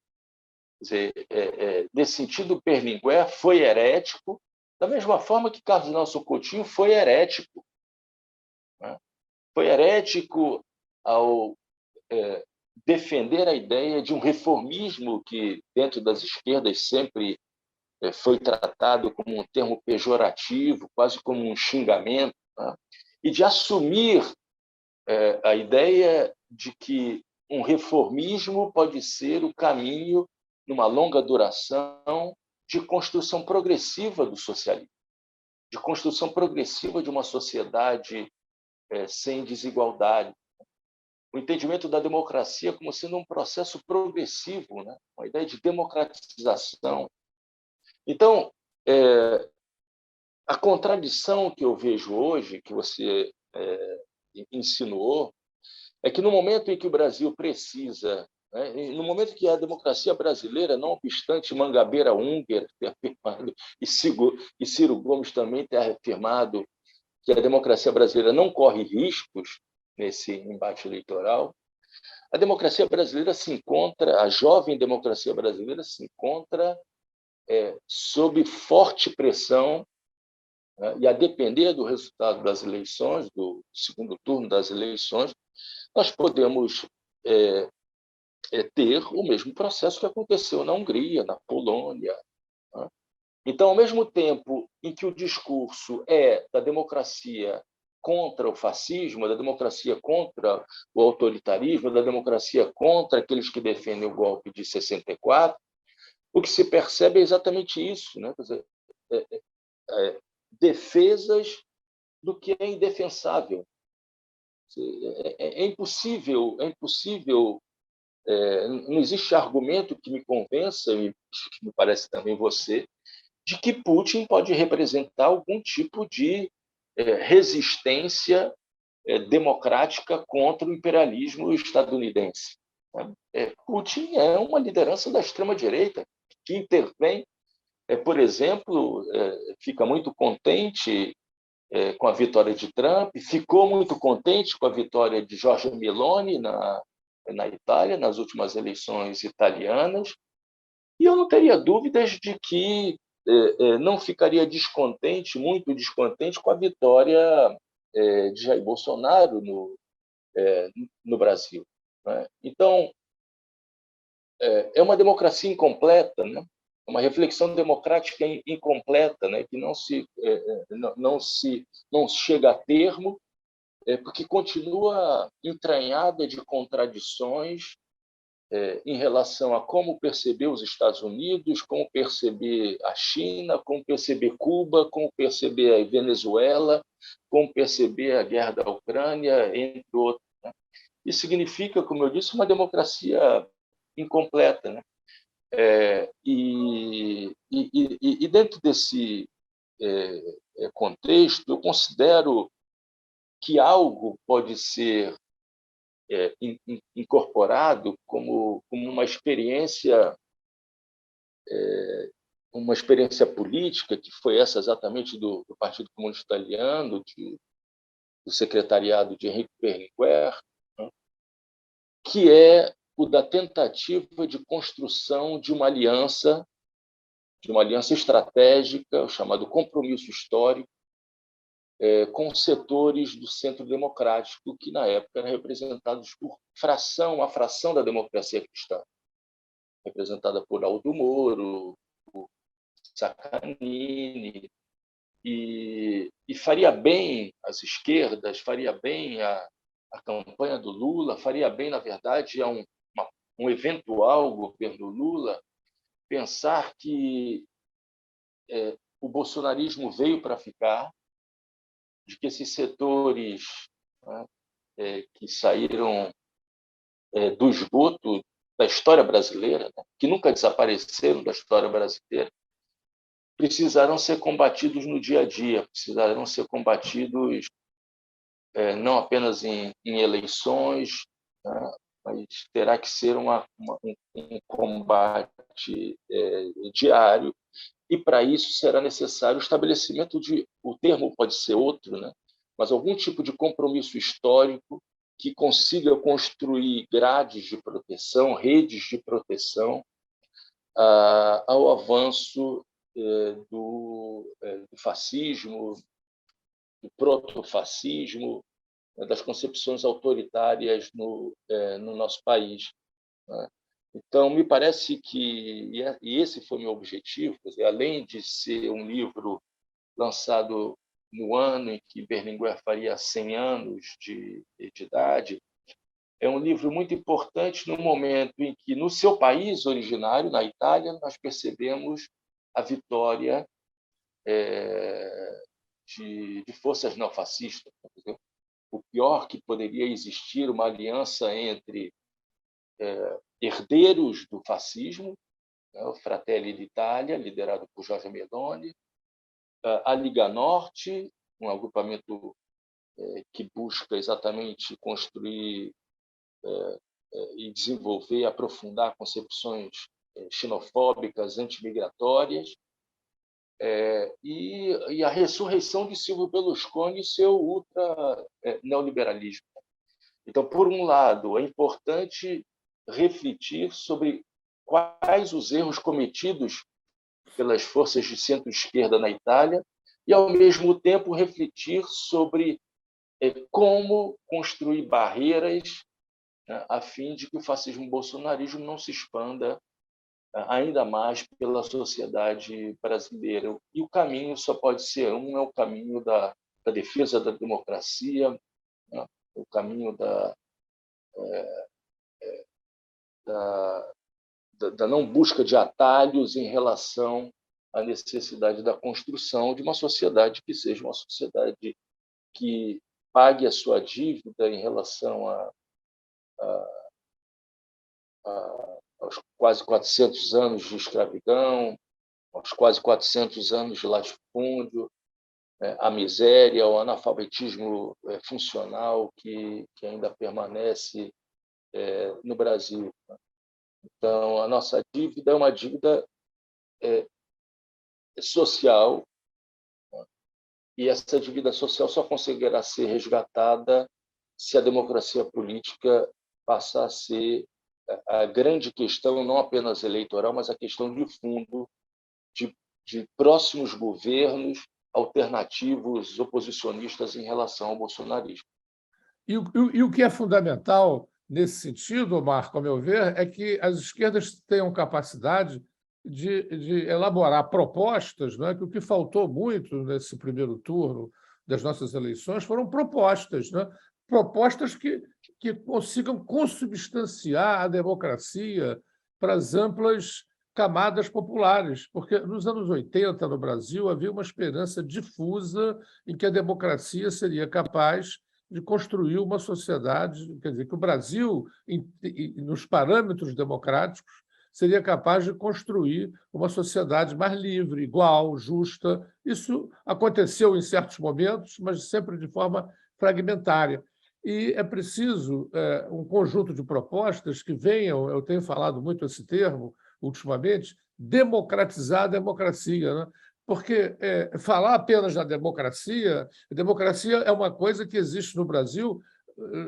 Quer dizer, nesse sentido, Berlinguer foi herético, da mesma forma que Carlos Nelson Coutinho foi herético. Né? Foi herético ao defender a ideia de um reformismo que, dentro das esquerdas, sempre foi tratado como um termo pejorativo, quase como um xingamento, né? E de assumir a ideia de que um reformismo pode ser o caminho, numa longa duração, de construção progressiva do socialismo, de construção progressiva de uma sociedade sem desigualdade. O entendimento da democracia como sendo um processo progressivo, né? Uma ideia de democratização. Então, a contradição que eu vejo hoje, que você insinuou, é que no momento em que o Brasil precisa né? E no momento que a democracia brasileira, não obstante Mangabeira Unger ter afirmado, e Ciro Gomes também ter afirmado que a democracia brasileira não corre riscos nesse embate eleitoral, a democracia brasileira se encontra, a jovem democracia brasileira se encontra sob forte pressão, né? E a depender do resultado das eleições, do segundo turno das eleições, nós podemos ter o mesmo processo que aconteceu na Hungria, na Polônia, né? Então, ao mesmo tempo em que o discurso é da democracia contra o fascismo, da democracia contra o autoritarismo, da democracia contra aqueles que defendem o golpe de 64, o que se percebe é exatamente isso, né? Quer dizer, defesas do que é indefensável. É impossível, não existe argumento que me convença, e que me parece também você, de que Putin pode representar algum tipo de resistência democrática contra o imperialismo estadunidense. Putin é uma liderança da extrema-direita que intervém, por exemplo, fica muito contente com a vitória de Trump, ficou muito contente com a vitória de Giorgia Meloni na Itália, nas últimas eleições italianas, e eu não teria dúvidas de que não ficaria descontente, muito descontente, com a vitória de Jair Bolsonaro no Brasil, né? Então, é uma democracia incompleta, né? Uma reflexão democrática incompleta, né? Que não chega a termo, porque continua entranhada de contradições em relação a como perceber os Estados Unidos, como perceber a China, como perceber Cuba, como perceber a Venezuela, como perceber a guerra da Ucrânia, entre outros. Isso significa, como eu disse, uma democracia incompleta, né? E dentro desse contexto, eu considero que algo pode ser incorporado como uma experiência política, que foi essa exatamente do Partido Comunista Italiano, do secretariado de Henrique Berlinguer, né? Que é o da tentativa de construção de uma aliança estratégica, o chamado compromisso histórico, com setores do centro democrático, que na época eram representados por a fração da democracia cristã, representada por Aldo Moro, por Saccanini, e faria bem às esquerdas, faria bem a campanha do Lula, faria bem, na verdade, a um eventual governo Lula, pensar que o bolsonarismo veio para ficar, de que esses setores, né, que saíram do esgoto da história brasileira, né, que nunca desapareceram da história brasileira, precisarão ser combatidos no dia a dia, precisarão ser combatidos não apenas em eleições, né, mas terá que ser um combate diário, e para isso será necessário o estabelecimento o termo pode ser outro, né, mas algum tipo de compromisso histórico que consiga construir grades de proteção, redes de proteção ao avanço do fascismo, do protofascismo, das concepções autoritárias no nosso país, né? Então, me parece que, e esse foi meu objetivo, quer dizer, além de ser um livro lançado no ano em que Berlinguer faria 100 anos de idade, é um livro muito importante no momento em que, no seu país originário, na Itália, nós percebemos a vitória de forças neofascistas. O pior que poderia existir uma aliança entre herdeiros do fascismo, né, o Fratelli d'Italia, liderado por Giorgia Meloni, a Liga Norte, um agrupamento que busca exatamente construir e desenvolver e aprofundar concepções xenofóbicas, antimigratórias, e a ressurreição de Silvio Berlusconi e seu ultra-neoliberalismo. Então, por um lado, é importante refletir sobre quais os erros cometidos pelas forças de centro-esquerda na Itália e, ao mesmo tempo, refletir sobre como construir barreiras, né, a fim de que o fascismo bolsonarismo não se expanda ainda mais pela sociedade brasileira. E o caminho só pode ser é o caminho da defesa da democracia, né, o caminho da não busca de atalhos em relação à necessidade da construção de uma sociedade que seja uma sociedade que pague a sua dívida em relação aos quase 400 anos de escravidão, aos quase 400 anos de latifúndio, a miséria, o analfabetismo funcional que ainda permanece no Brasil. Então, a nossa dívida é uma dívida social, e essa dívida social só conseguirá ser resgatada se a democracia política passar a ser a grande questão, não apenas eleitoral, mas a questão de fundo de próximos governos alternativos, oposicionistas em relação ao bolsonarismo. E o que é fundamental nesse sentido, Marco, ao meu ver, é que as esquerdas tenham capacidade de elaborar propostas, né? Que o que faltou muito nesse primeiro turno das nossas eleições foram propostas, né? Propostas que consigam consubstanciar a democracia para as amplas camadas populares, porque nos anos 80, no Brasil, havia uma esperança difusa em que a democracia seria capaz de construir uma sociedade, quer dizer, que o Brasil, nos parâmetros democráticos, seria capaz de construir uma sociedade mais livre, igual, justa. Isso aconteceu em certos momentos, mas sempre de forma fragmentária. E é preciso um conjunto de propostas que venham, eu tenho falado muito esse termo ultimamente, democratizar a democracia, né? Porque falar apenas da democracia, a democracia é uma coisa que existe no Brasil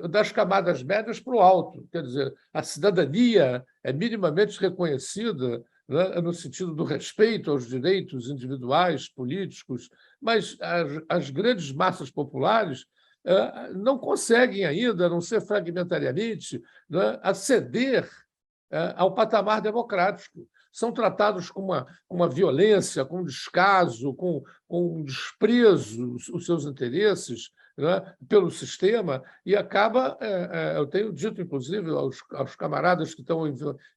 das camadas médias para o alto. Quer dizer, a cidadania é minimamente reconhecida, né, no sentido do respeito aos direitos individuais, políticos, mas as grandes massas populares não conseguem ainda, a não ser fragmentariamente, né, aceder ao patamar democrático. São tratados com uma violência, com um descaso, com um desprezo os seus interesses, né, pelo sistema, e acaba, eu tenho dito, inclusive, aos camaradas que estão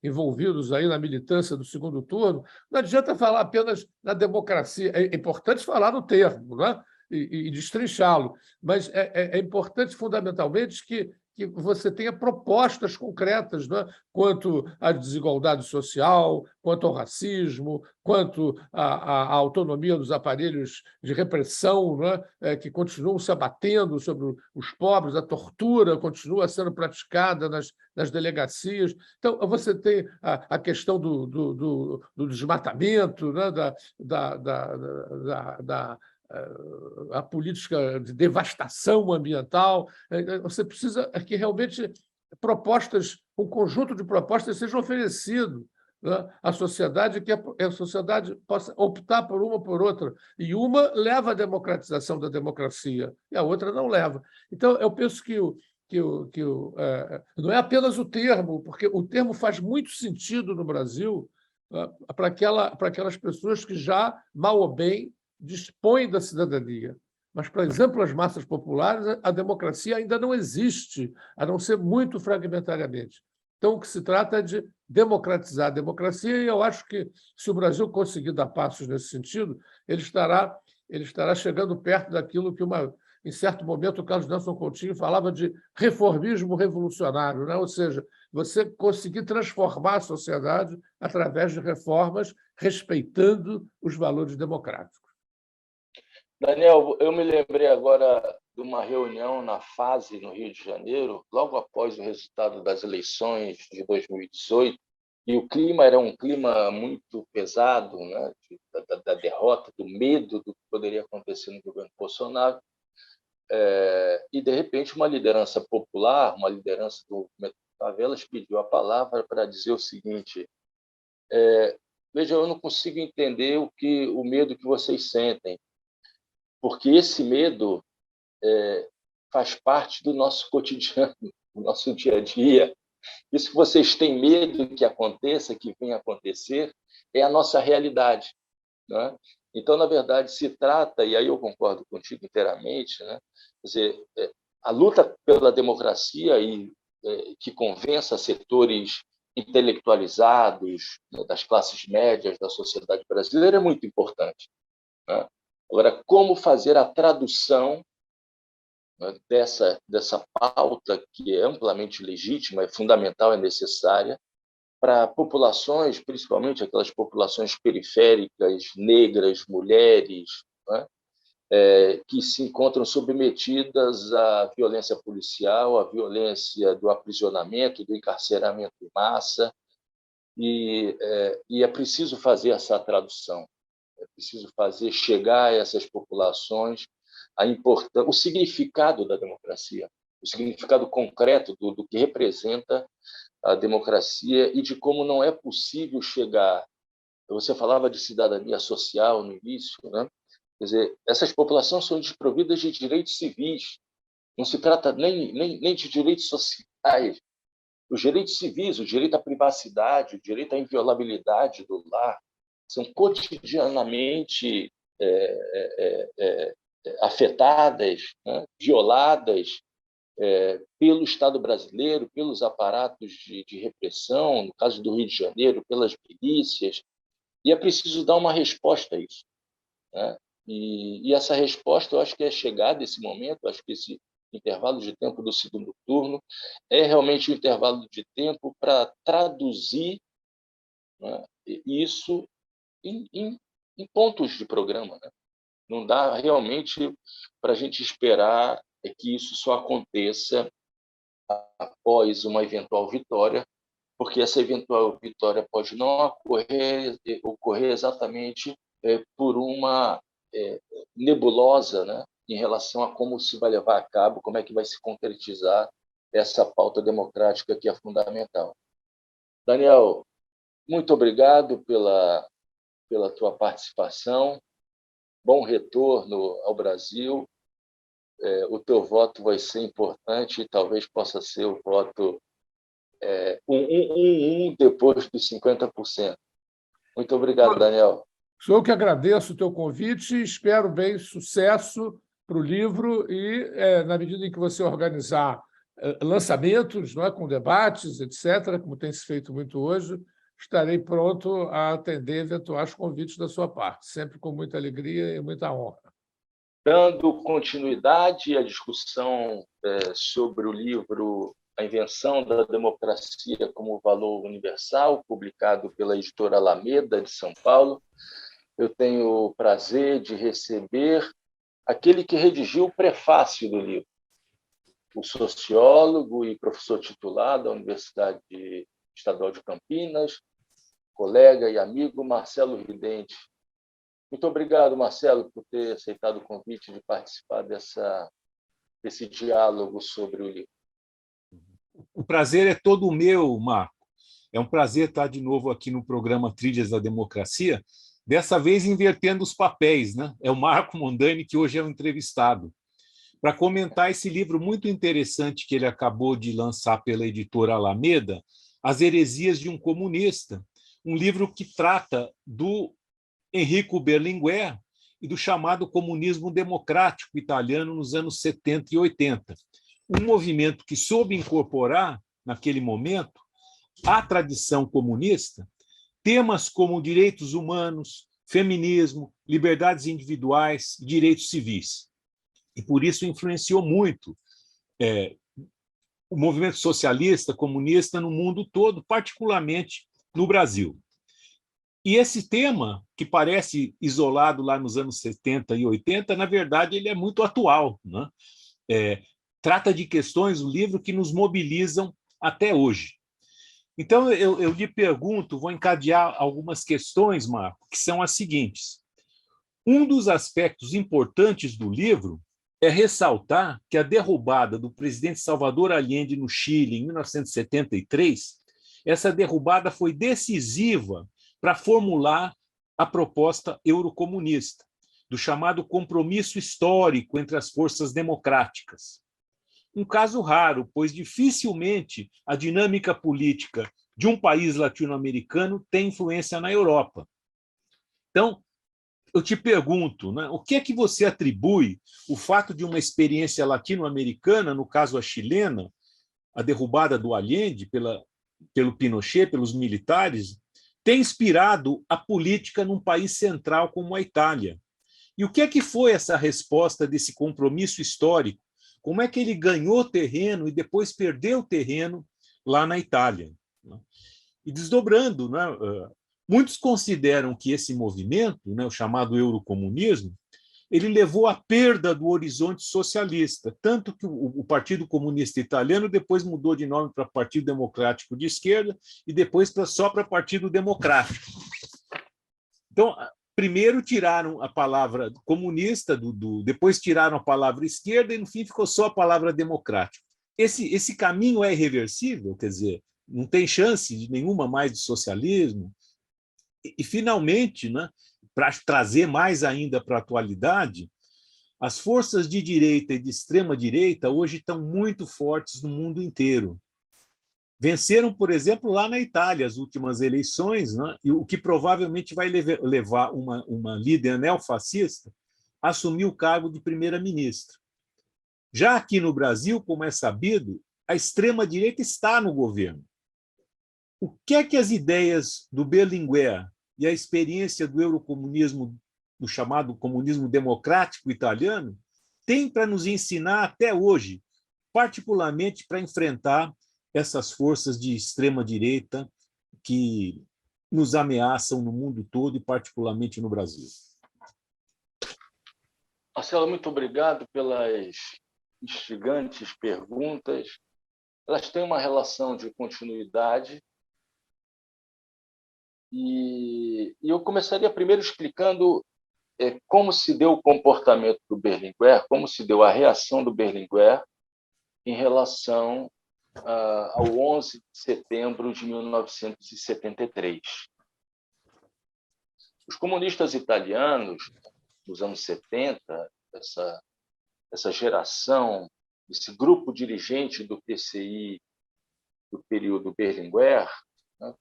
envolvidos aí na militância do segundo turno, não adianta falar apenas na democracia, é importante falar no termo, né, e destrinchá-lo, mas é importante, fundamentalmente, que você tenha propostas concretas, né, quanto à desigualdade social, quanto ao racismo, quanto à autonomia dos aparelhos de repressão, né, que continuam se abatendo sobre os pobres, a tortura continua sendo praticada nas delegacias. Então, você tem a questão do desmatamento, né, a política de devastação ambiental. Você precisa que realmente um conjunto de propostas seja oferecido, né, à sociedade, que a sociedade possa optar por uma ou por outra. E uma leva à democratização da democracia, e a outra não leva. Então, eu penso que não é apenas o termo, porque o termo faz muito sentido no Brasil para aquelas pessoas que já, mal ou bem, dispõe da cidadania. Mas, para exemplo, as massas populares, a democracia ainda não existe, a não ser muito fragmentariamente. Então, o que se trata é de democratizar a democracia, e eu acho que, se o Brasil conseguir dar passos nesse sentido, ele estará chegando perto daquilo que, em certo momento, o Carlos Nelson Coutinho falava de reformismo revolucionário, né? Ou seja, você conseguir transformar a sociedade através de reformas respeitando os valores democráticos. Daniel, eu me lembrei agora de uma reunião na FASE, no Rio de Janeiro, logo após o resultado das eleições de 2018, e o clima era um clima muito pesado, né, da derrota, do medo do que poderia acontecer no governo Bolsonaro, e, de repente, uma liderança popular, uma liderança do movimento Favelas, pediu a palavra para dizer o seguinte: veja, eu não consigo entender o medo que vocês sentem, porque esse medo faz parte do nosso cotidiano, do nosso dia a dia. Isso que vocês têm medo que aconteça, que venha acontecer, é a nossa realidade, né? Então, na verdade, se trata, e aí eu concordo contigo inteiramente, né? Quer dizer, a luta pela democracia e que convença setores intelectualizados, né, das classes médias da sociedade brasileira é muito importante, né? Agora, como fazer a tradução, né, dessa pauta que é amplamente legítima, é fundamental, é necessária, para populações, principalmente aquelas populações periféricas, negras, mulheres, né, que se encontram submetidas à violência policial, à violência do aprisionamento, do encarceramento em massa, e é preciso fazer essa tradução, é preciso fazer chegar a essas populações o significado da democracia, o significado concreto do que representa a democracia e de como não é possível chegar. Você falava de cidadania social no início, né? Quer dizer, essas populações são desprovidas de direitos civis. Não se trata nem de direitos sociais. Os direitos civis, o direito à privacidade, o direito à inviolabilidade do lar, são cotidianamente afetadas, né, violadas pelo Estado brasileiro, pelos aparatos de repressão, no caso do Rio de Janeiro, pelas milícias, e é preciso dar uma resposta a isso, né? E essa resposta, eu acho que é chegada esse momento, acho que esse intervalo de tempo do segundo turno é realmente um intervalo de tempo para traduzir, né, isso em pontos de programa, né? Não dá realmente para a gente esperar que isso só aconteça após uma eventual vitória, porque essa eventual vitória pode não ocorrer exatamente por uma nebulosa, né, em relação a como se vai levar a cabo, como é que vai se concretizar essa pauta democrática que é fundamental. Daniel, muito obrigado pela tua participação, bom retorno ao Brasil. O teu voto vai ser importante e talvez possa ser o voto depois dos 50%. Muito obrigado, Daniel. Sou eu que agradeço o teu convite e espero bem sucesso para o livro e, na medida em que você organizar lançamentos, não é, com debates, etc., como tem se feito muito hoje, estarei pronto a atender eventuais convites da sua parte, sempre com muita alegria e muita honra. Dando continuidade à discussão sobre o livro A Invenção da Democracia como Valor Universal, publicado pela editora Alameda, de São Paulo, eu tenho o prazer de receber aquele que redigiu o prefácio do livro, o sociólogo e professor titular da Universidade Estadual de Campinas, colega e amigo Marcelo Ridente. Muito obrigado, Marcelo, por ter aceitado o convite de participar desse diálogo sobre o livro. O prazer é todo meu, Marco. É um prazer estar de novo aqui no programa Trilhas da Democracia, dessa vez invertendo os papéis, né? É o Marco Mondani, que hoje é o entrevistado, para comentar esse livro muito interessante que ele acabou de lançar pela editora Alameda, As Heresias de um Comunista, um livro que trata do Enrico Berlinguer e do chamado comunismo democrático italiano nos anos 70 e 80. Um movimento que soube incorporar, naquele momento, à tradição comunista, temas como direitos humanos, feminismo, liberdades individuais, direitos civis. E por isso influenciou muito o movimento socialista, comunista no mundo todo, particularmente no Brasil. E esse tema, que parece isolado lá nos anos 70 e 80, na verdade, ele é muito atual, né? Trata de questões, o livro, que nos mobilizam até hoje. Então, eu lhe pergunto, vou encadear algumas questões, Marco, que são as seguintes. Um dos aspectos importantes do livro é ressaltar que a derrubada do presidente Salvador Allende no Chile em 1973, essa derrubada foi decisiva para formular a proposta eurocomunista, do chamado compromisso histórico entre as forças democráticas. Um caso raro, pois dificilmente a dinâmica política de um país latino-americano tem influência na Europa. Então, eu te pergunto, né, o que é que você atribui o fato de uma experiência latino-americana, no caso a chilena, a derrubada do Allende pelo Pinochet, pelos militares, ter inspirado a política num país central como a Itália? E o que é que foi essa resposta desse compromisso histórico? Como é que ele ganhou terreno e depois perdeu terreno lá na Itália? E desdobrando, né, muitos consideram que esse movimento, né, o chamado eurocomunismo, ele levou à perda do horizonte socialista, tanto que o Partido Comunista Italiano depois mudou de nome para Partido Democrático de Esquerda e depois só para Partido Democrático. Então, primeiro tiraram a palavra comunista, depois tiraram a palavra esquerda e, no fim, ficou só a palavra democrático. Esse caminho é irreversível, quer dizer, não tem chance de nenhuma mais de socialismo. E finalmente, né, para trazer mais ainda para a atualidade, as forças de direita e de extrema-direita hoje estão muito fortes no mundo inteiro. Venceram, por exemplo, lá na Itália as últimas eleições, né, e o que provavelmente vai levar uma líder neofascista a assumir o cargo de primeira-ministra. Já aqui no Brasil, como é sabido, a extrema-direita está no governo. O que é que as ideias do Berlinguer e a experiência do eurocomunismo, do chamado comunismo democrático italiano, têm para nos ensinar até hoje, particularmente para enfrentar essas forças de extrema-direita que nos ameaçam no mundo todo e particularmente no Brasil? Marcelo, muito obrigado pelas instigantes perguntas. Elas têm uma relação de continuidade. E eu começaria primeiro explicando como se deu o comportamento do Berlinguer, como se deu a reação do Berlinguer em relação ao 11 de setembro de 1973. Os comunistas italianos, nos anos 70, essa geração, esse grupo dirigente do PCI do período Berlinguer, né?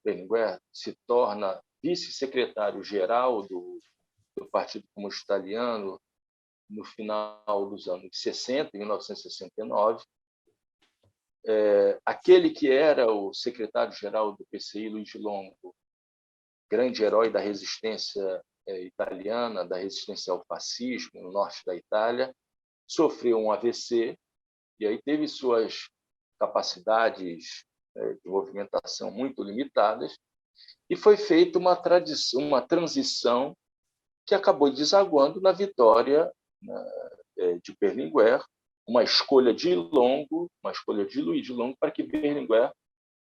Berlinguer se torna vice-secretário-geral do Partido Comunista Italiano no final dos anos 60, em 1969. Aquele que era o secretário-geral do PCI, Luigi Longo, grande herói da resistência italiana, da resistência ao fascismo no norte da Itália, sofreu um AVC e aí teve suas capacidades de movimentação muito limitadas e foi feita uma transição que acabou desaguando na vitória de Berlinguer, uma escolha de Longo, uma escolha de Luigi Longo para que Berlinguer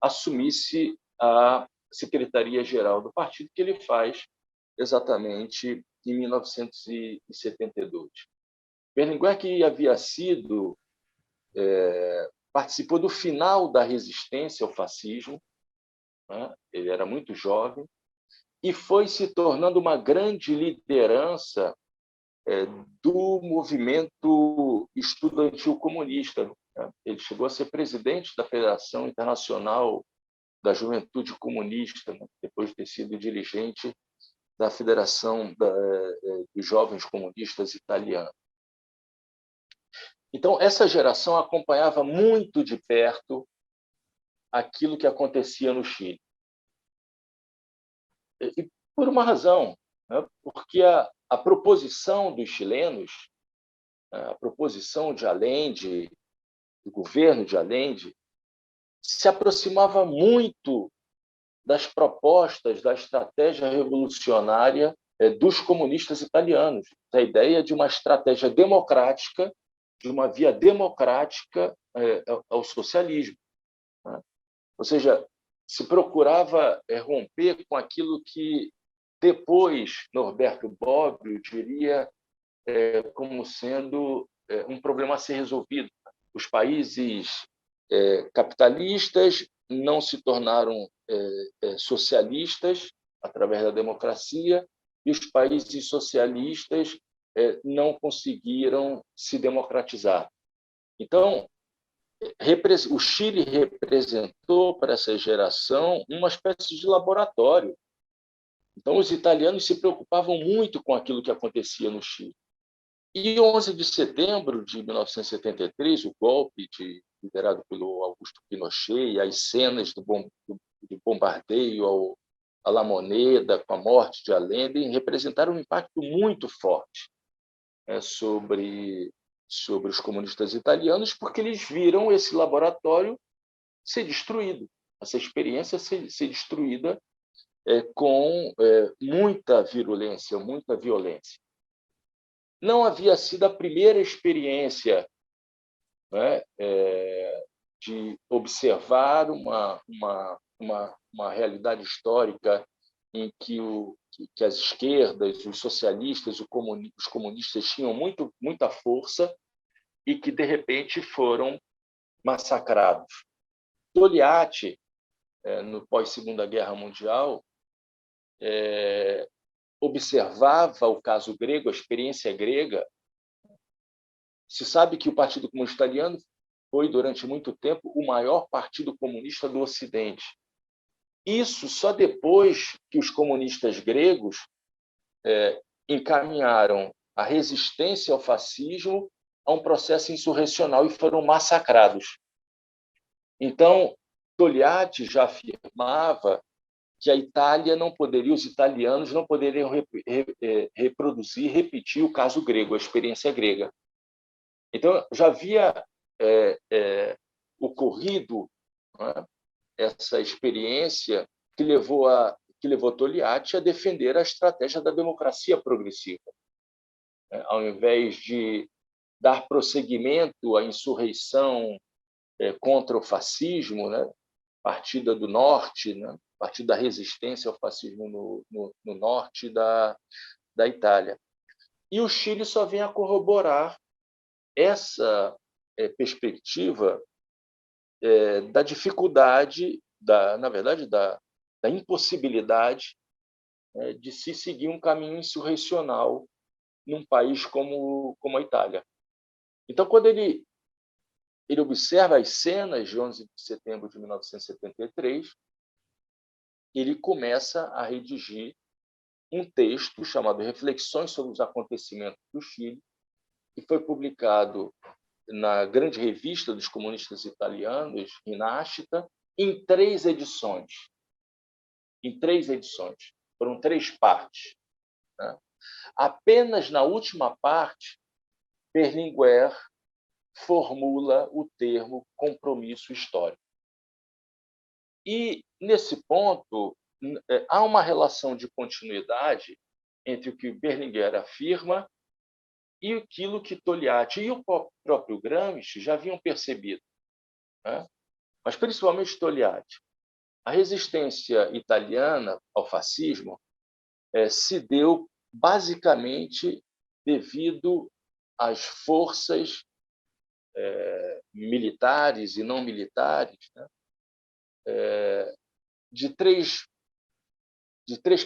assumisse a secretaria-geral do partido, que ele faz exatamente em 1972. Berlinguer, que havia sido participou do final da resistência ao fascismo, né? Ele era muito jovem e foi se tornando uma grande liderança do movimento estudantil comunista. Né? Ele chegou a ser presidente da Federação Internacional da Juventude Comunista, né? Depois de ter sido dirigente da Federação dos Jovens Comunistas Italianos. Então, essa geração acompanhava muito de perto aquilo que acontecia no Chile. E por uma razão, né? Porque a proposição dos chilenos, a proposição de Allende, do governo de Allende, se aproximava muito das propostas da estratégia revolucionária dos comunistas italianos, da ideia de uma estratégia democrática, de uma via democrática ao socialismo, né? Ou seja, se procurava romper com aquilo que depois Norberto Bobbio diria como sendo um problema a ser resolvido. Os países capitalistas não se tornaram socialistas através da democracia e os países socialistas não conseguiram se democratizar. Então, o Chile representou para essa geração uma espécie de laboratório. Então, os italianos se preocupavam muito com aquilo que acontecia no Chile. E 11 de setembro de 1973, o golpe liderado pelo Augusto Pinochet e as cenas do bombardeio à La Moneda, com a morte de Allende, representaram um impacto muito forte sobre os comunistas italianos, porque eles viram esse laboratório ser destruído, essa experiência ser destruída com muita virulência, muita violência. Não havia sido a primeira experiência, né, de observar uma realidade histórica em que as esquerdas, os socialistas, os comunistas tinham muita força e que, de repente, foram massacrados. Togliatti, no pós-Segunda Guerra Mundial, observava o caso grego, a experiência grega. Se sabe que o Partido Comunista Italiano foi, durante muito tempo, o maior partido comunista do Ocidente. Isso só depois que os comunistas gregos encaminharam a resistência ao fascismo a um processo insurrecional e foram massacrados. Então, Togliatti já afirmava que a Itália não poderia, os italianos não poderiam repetir o caso grego, a experiência grega. Então, já havia ocorrido, né, essa experiência que levou Togliatti a defender a estratégia da democracia progressiva. Ao invés de dar prosseguimento à insurreição contra o fascismo, né, partida do norte, né, partido da resistência ao fascismo no norte da Itália. E o Chile só vem a corroborar essa perspectiva da dificuldade, na verdade, da impossibilidade de se seguir um caminho insurrecional num país como a Itália. Então, quando ele observa as cenas de 11 de setembro de 1973, ele começa a redigir um texto chamado Reflexões sobre os Acontecimentos do Chile, que foi publicado na grande revista dos comunistas italianos, Rinascita, em 3 edições. Em 3 edições. Foram 3 partes, né? Apenas na última parte, Berlinguer formula o termo compromisso histórico. E, nesse ponto, há uma relação de continuidade entre o que Berlinguer afirma e aquilo que Togliatti e o próprio Gramsci já haviam percebido, né? Mas, principalmente, Togliatti. A resistência italiana ao fascismo se deu, basicamente, devido às forças militares e não militares, né, de três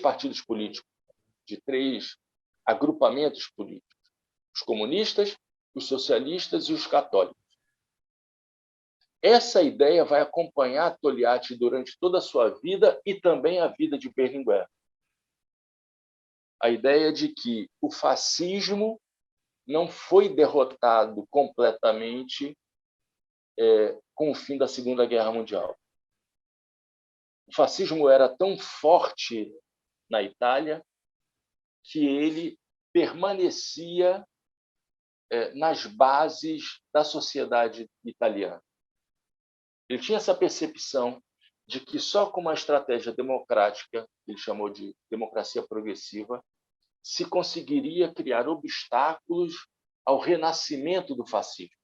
partidos políticos, de 3 agrupamentos políticos: os comunistas, os socialistas e os católicos. Essa ideia vai acompanhar Togliatti durante toda a sua vida e também a vida de Berlinguer. A ideia de que o fascismo não foi derrotado completamente com o fim da Segunda Guerra Mundial. O fascismo era tão forte na Itália que ele permanecia nas bases da sociedade italiana. Ele tinha essa percepção de que só com uma estratégia democrática, que ele chamou de democracia progressiva, se conseguiria criar obstáculos ao renascimento do fascismo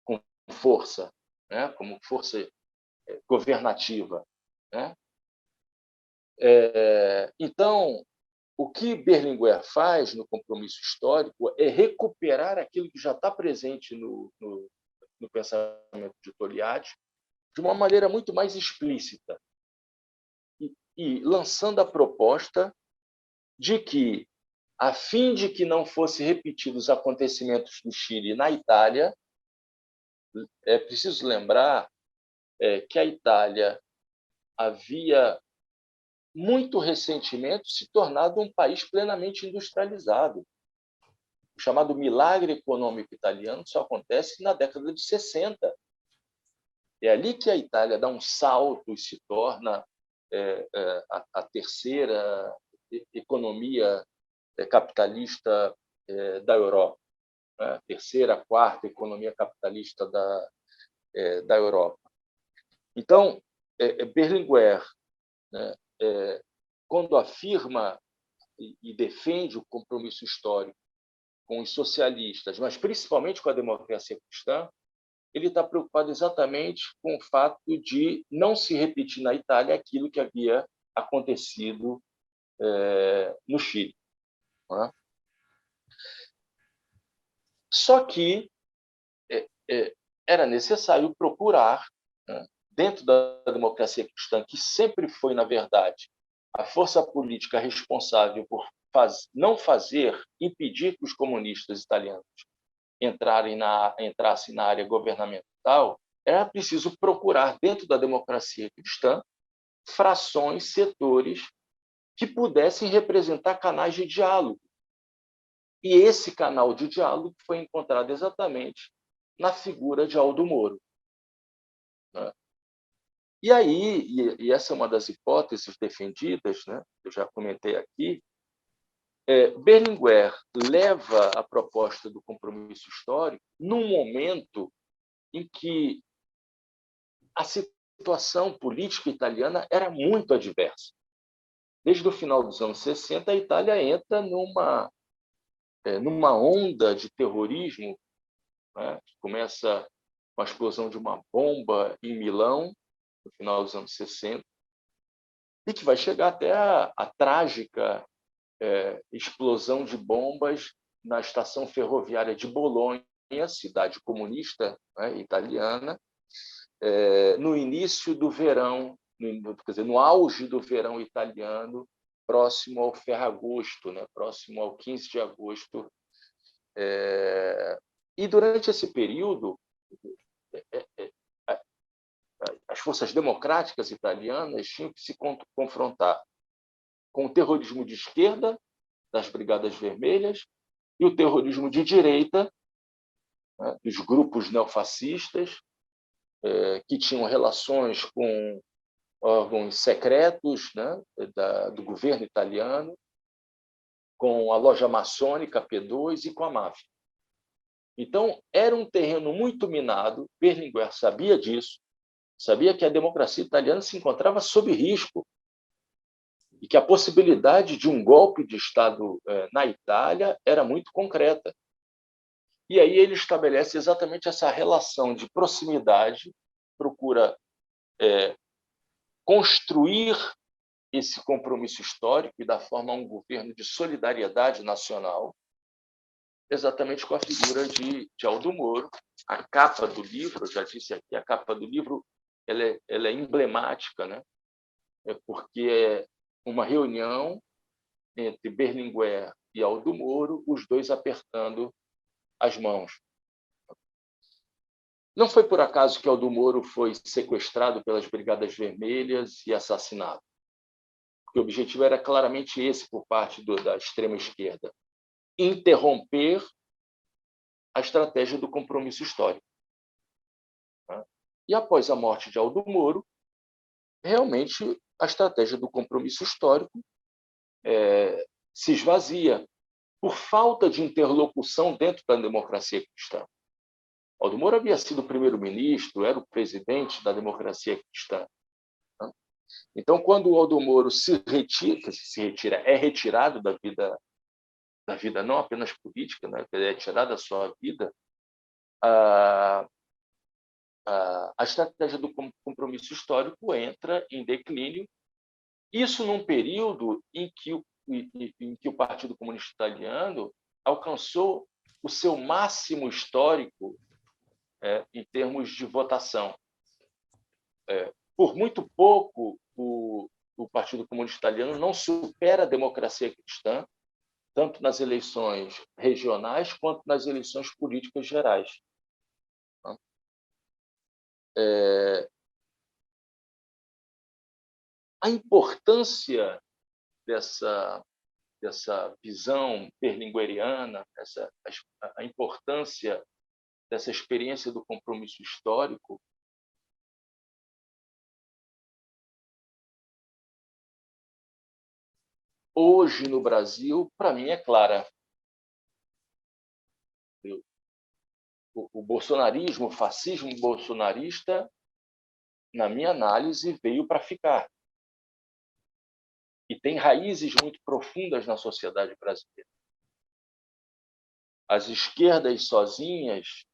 com força, né? Como força governativa, né? Então, o que Berlinguer faz no Compromisso Histórico é recuperar aquilo que já está presente no pensamento de Togliatti de uma maneira muito mais explícita e lançando a proposta de que, a fim de que não fossem repetidos os acontecimentos do Chile na Itália, é preciso lembrar que a Itália havia muito recentemente se tornado um país plenamente industrializado. O chamado milagre econômico italiano só acontece na década de 60. É ali que a Itália dá um salto e se torna a terceira economia capitalista da Europa, né? A terceira, a quarta economia capitalista da Europa. Então, Berlinguer, né, quando afirma e defende o compromisso histórico com os socialistas, mas principalmente com a democracia cristã, ele está preocupado exatamente com o fato de não se repetir na Itália aquilo que havia acontecido no Chile. Não é? Só que era necessário procurar, né, dentro da democracia cristã, que sempre foi, na verdade, a força política responsável por não impedir que os comunistas italianos entrassem na área governamental, era preciso procurar, dentro da democracia cristã, frações, setores que pudessem representar canais de diálogo. E esse canal de diálogo foi encontrado exatamente na figura de Aldo Moro. Né? E aí, e essa é uma das hipóteses defendidas, né, eu já comentei aqui, Berlinguer leva a proposta do compromisso histórico num momento em que a situação política italiana era muito adversa. Desde o final dos anos 60, a Itália entra numa onda de terrorismo, né, que começa com a explosão de uma bomba em Milão, no final dos anos 60, e que vai chegar até a trágica explosão de bombas na estação ferroviária de Bolonha, cidade comunista, né, italiana, no início do verão, quer dizer, no auge do verão italiano, próximo ao Ferragosto, né, próximo ao 15 de agosto. E durante esse período, as forças democráticas italianas tinham que se confrontar com o terrorismo de esquerda, das Brigadas Vermelhas, e o terrorismo de direita, né, dos grupos neofascistas, que tinham relações com órgãos secretos, né, do governo italiano, com a loja maçônica P2 e com a máfia. Então, era um terreno muito minado, Berlinguer sabia disso, sabia que a democracia italiana se encontrava sob risco e que a possibilidade de um golpe de Estado na Itália era muito concreta. E aí ele estabelece exatamente essa relação de proximidade, procura construir esse compromisso histórico e dar forma a um governo de solidariedade nacional, exatamente com a figura de Aldo Moro. A capa do livro, eu já disse aqui, a capa do livro ela é emblemática, né? Porque é uma reunião entre Berlinguer e Aldo Moro, os dois apertando as mãos. Não foi por acaso que Aldo Moro foi sequestrado pelas Brigadas Vermelhas e assassinado. Porque o objetivo era claramente esse por parte da extrema-esquerda: interromper a estratégia do compromisso histórico. E após a morte de Aldo Moro, realmente a estratégia do compromisso histórico se esvazia por falta de interlocução dentro da democracia cristã. Aldo Moro havia sido primeiro-ministro, era o presidente da democracia cristã. Então, quando o Aldo Moro é retirado da vida não apenas política, né? É retirado da sua vida, a estratégia do compromisso histórico entra em declínio. Isso num período em que o Partido Comunista Italiano alcançou o seu máximo histórico em termos de votação. Por muito pouco, o Partido Comunista Italiano não supera a democracia cristã, tanto nas eleições regionais quanto nas eleições políticas gerais. A importância dessa visão berlingueriana, a importância dessa experiência do compromisso histórico, hoje no Brasil, para mim, é clara. O bolsonarismo, o fascismo bolsonarista, na minha análise, veio para ficar. E tem raízes muito profundas na sociedade brasileira. As esquerdas sozinhas,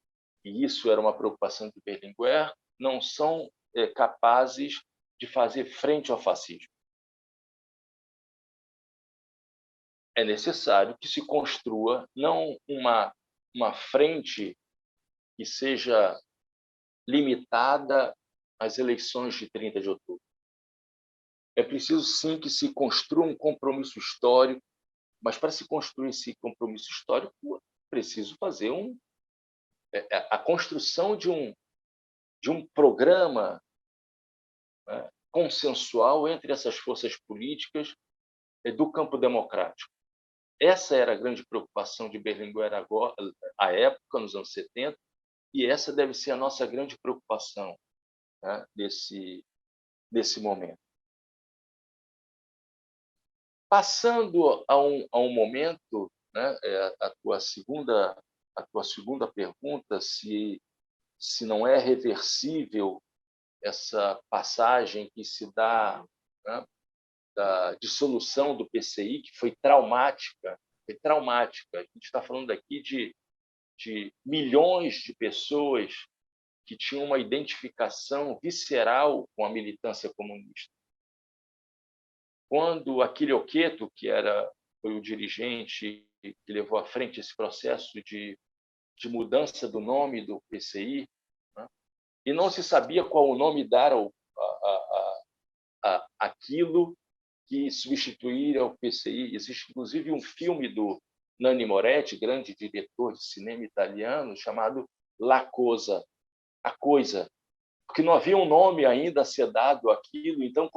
e isso era uma preocupação de Berlinguer, não são capazes de fazer frente ao fascismo. É necessário que se construa não uma frente que seja limitada às eleições de 30 de outubro. É preciso, sim, que se construa um compromisso histórico, mas, para se construir esse compromisso histórico, é preciso fazer a construção de um programa, né, consensual entre essas forças políticas do campo democrático. Essa era a grande preocupação de Berlinguer à época, nos anos 70, e essa deve ser a nossa grande preocupação, né, desse momento. Passando a um momento, né, a tua segunda pergunta, se não é reversível essa passagem que se dá, né, da dissolução do PCI, que foi traumática. A gente está falando aqui de milhões de pessoas que tinham uma identificação visceral com a militância comunista. Quando Achille Oqueto, que foi o dirigente que levou à frente esse processo de mudança do nome do PCI, né, e não se sabia qual o nome dar àquilo que substituíra o PCI. Existe, inclusive, um filme do Nanni Moretti, grande diretor de cinema italiano, chamado La Cosa, a coisa, porque não havia um nome ainda a ser dado àquilo. Então,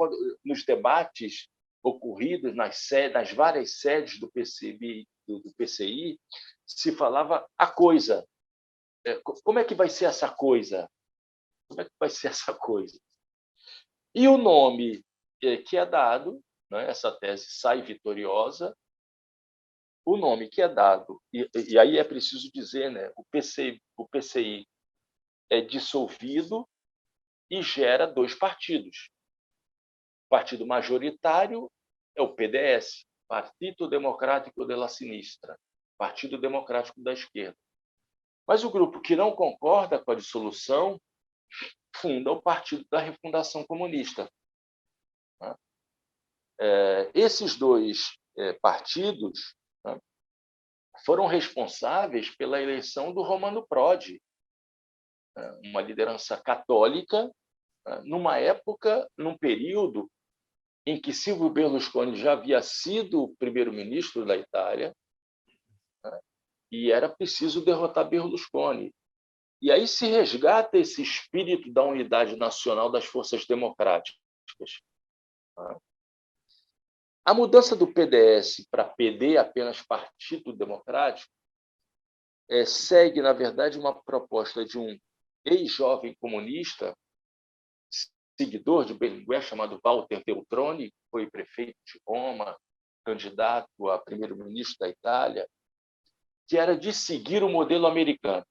nos debates ocorridos nas várias sedes do PCI, se falava a coisa. Como é que vai ser essa coisa? Como é que vai ser essa coisa? E o nome que é dado, né, essa tese sai vitoriosa, o nome que é dado, e aí é preciso dizer, né, o PCI é dissolvido e gera dois partidos. O partido majoritário é o PDS, Partido Democrático della Sinistra, Partido Democrático da Esquerda. Mas o grupo que não concorda com a dissolução funda o Partido da Refundação Comunista. Esses dois partidos, né, foram responsáveis pela eleição do Romano Prodi, uma liderança católica, numa época, num período em que Silvio Berlusconi já havia sido primeiro-ministro da Itália, né, e era preciso derrotar Berlusconi. E aí se resgata esse espírito da unidade nacional das forças democráticas. A mudança do PDS para PD, apenas Partido Democrático, segue, na verdade, uma proposta de um ex-jovem comunista, seguidor de Berlinguer, chamado Walter Veltroni, que foi prefeito de Roma, candidato a primeiro-ministro da Itália, que era de seguir o modelo americano,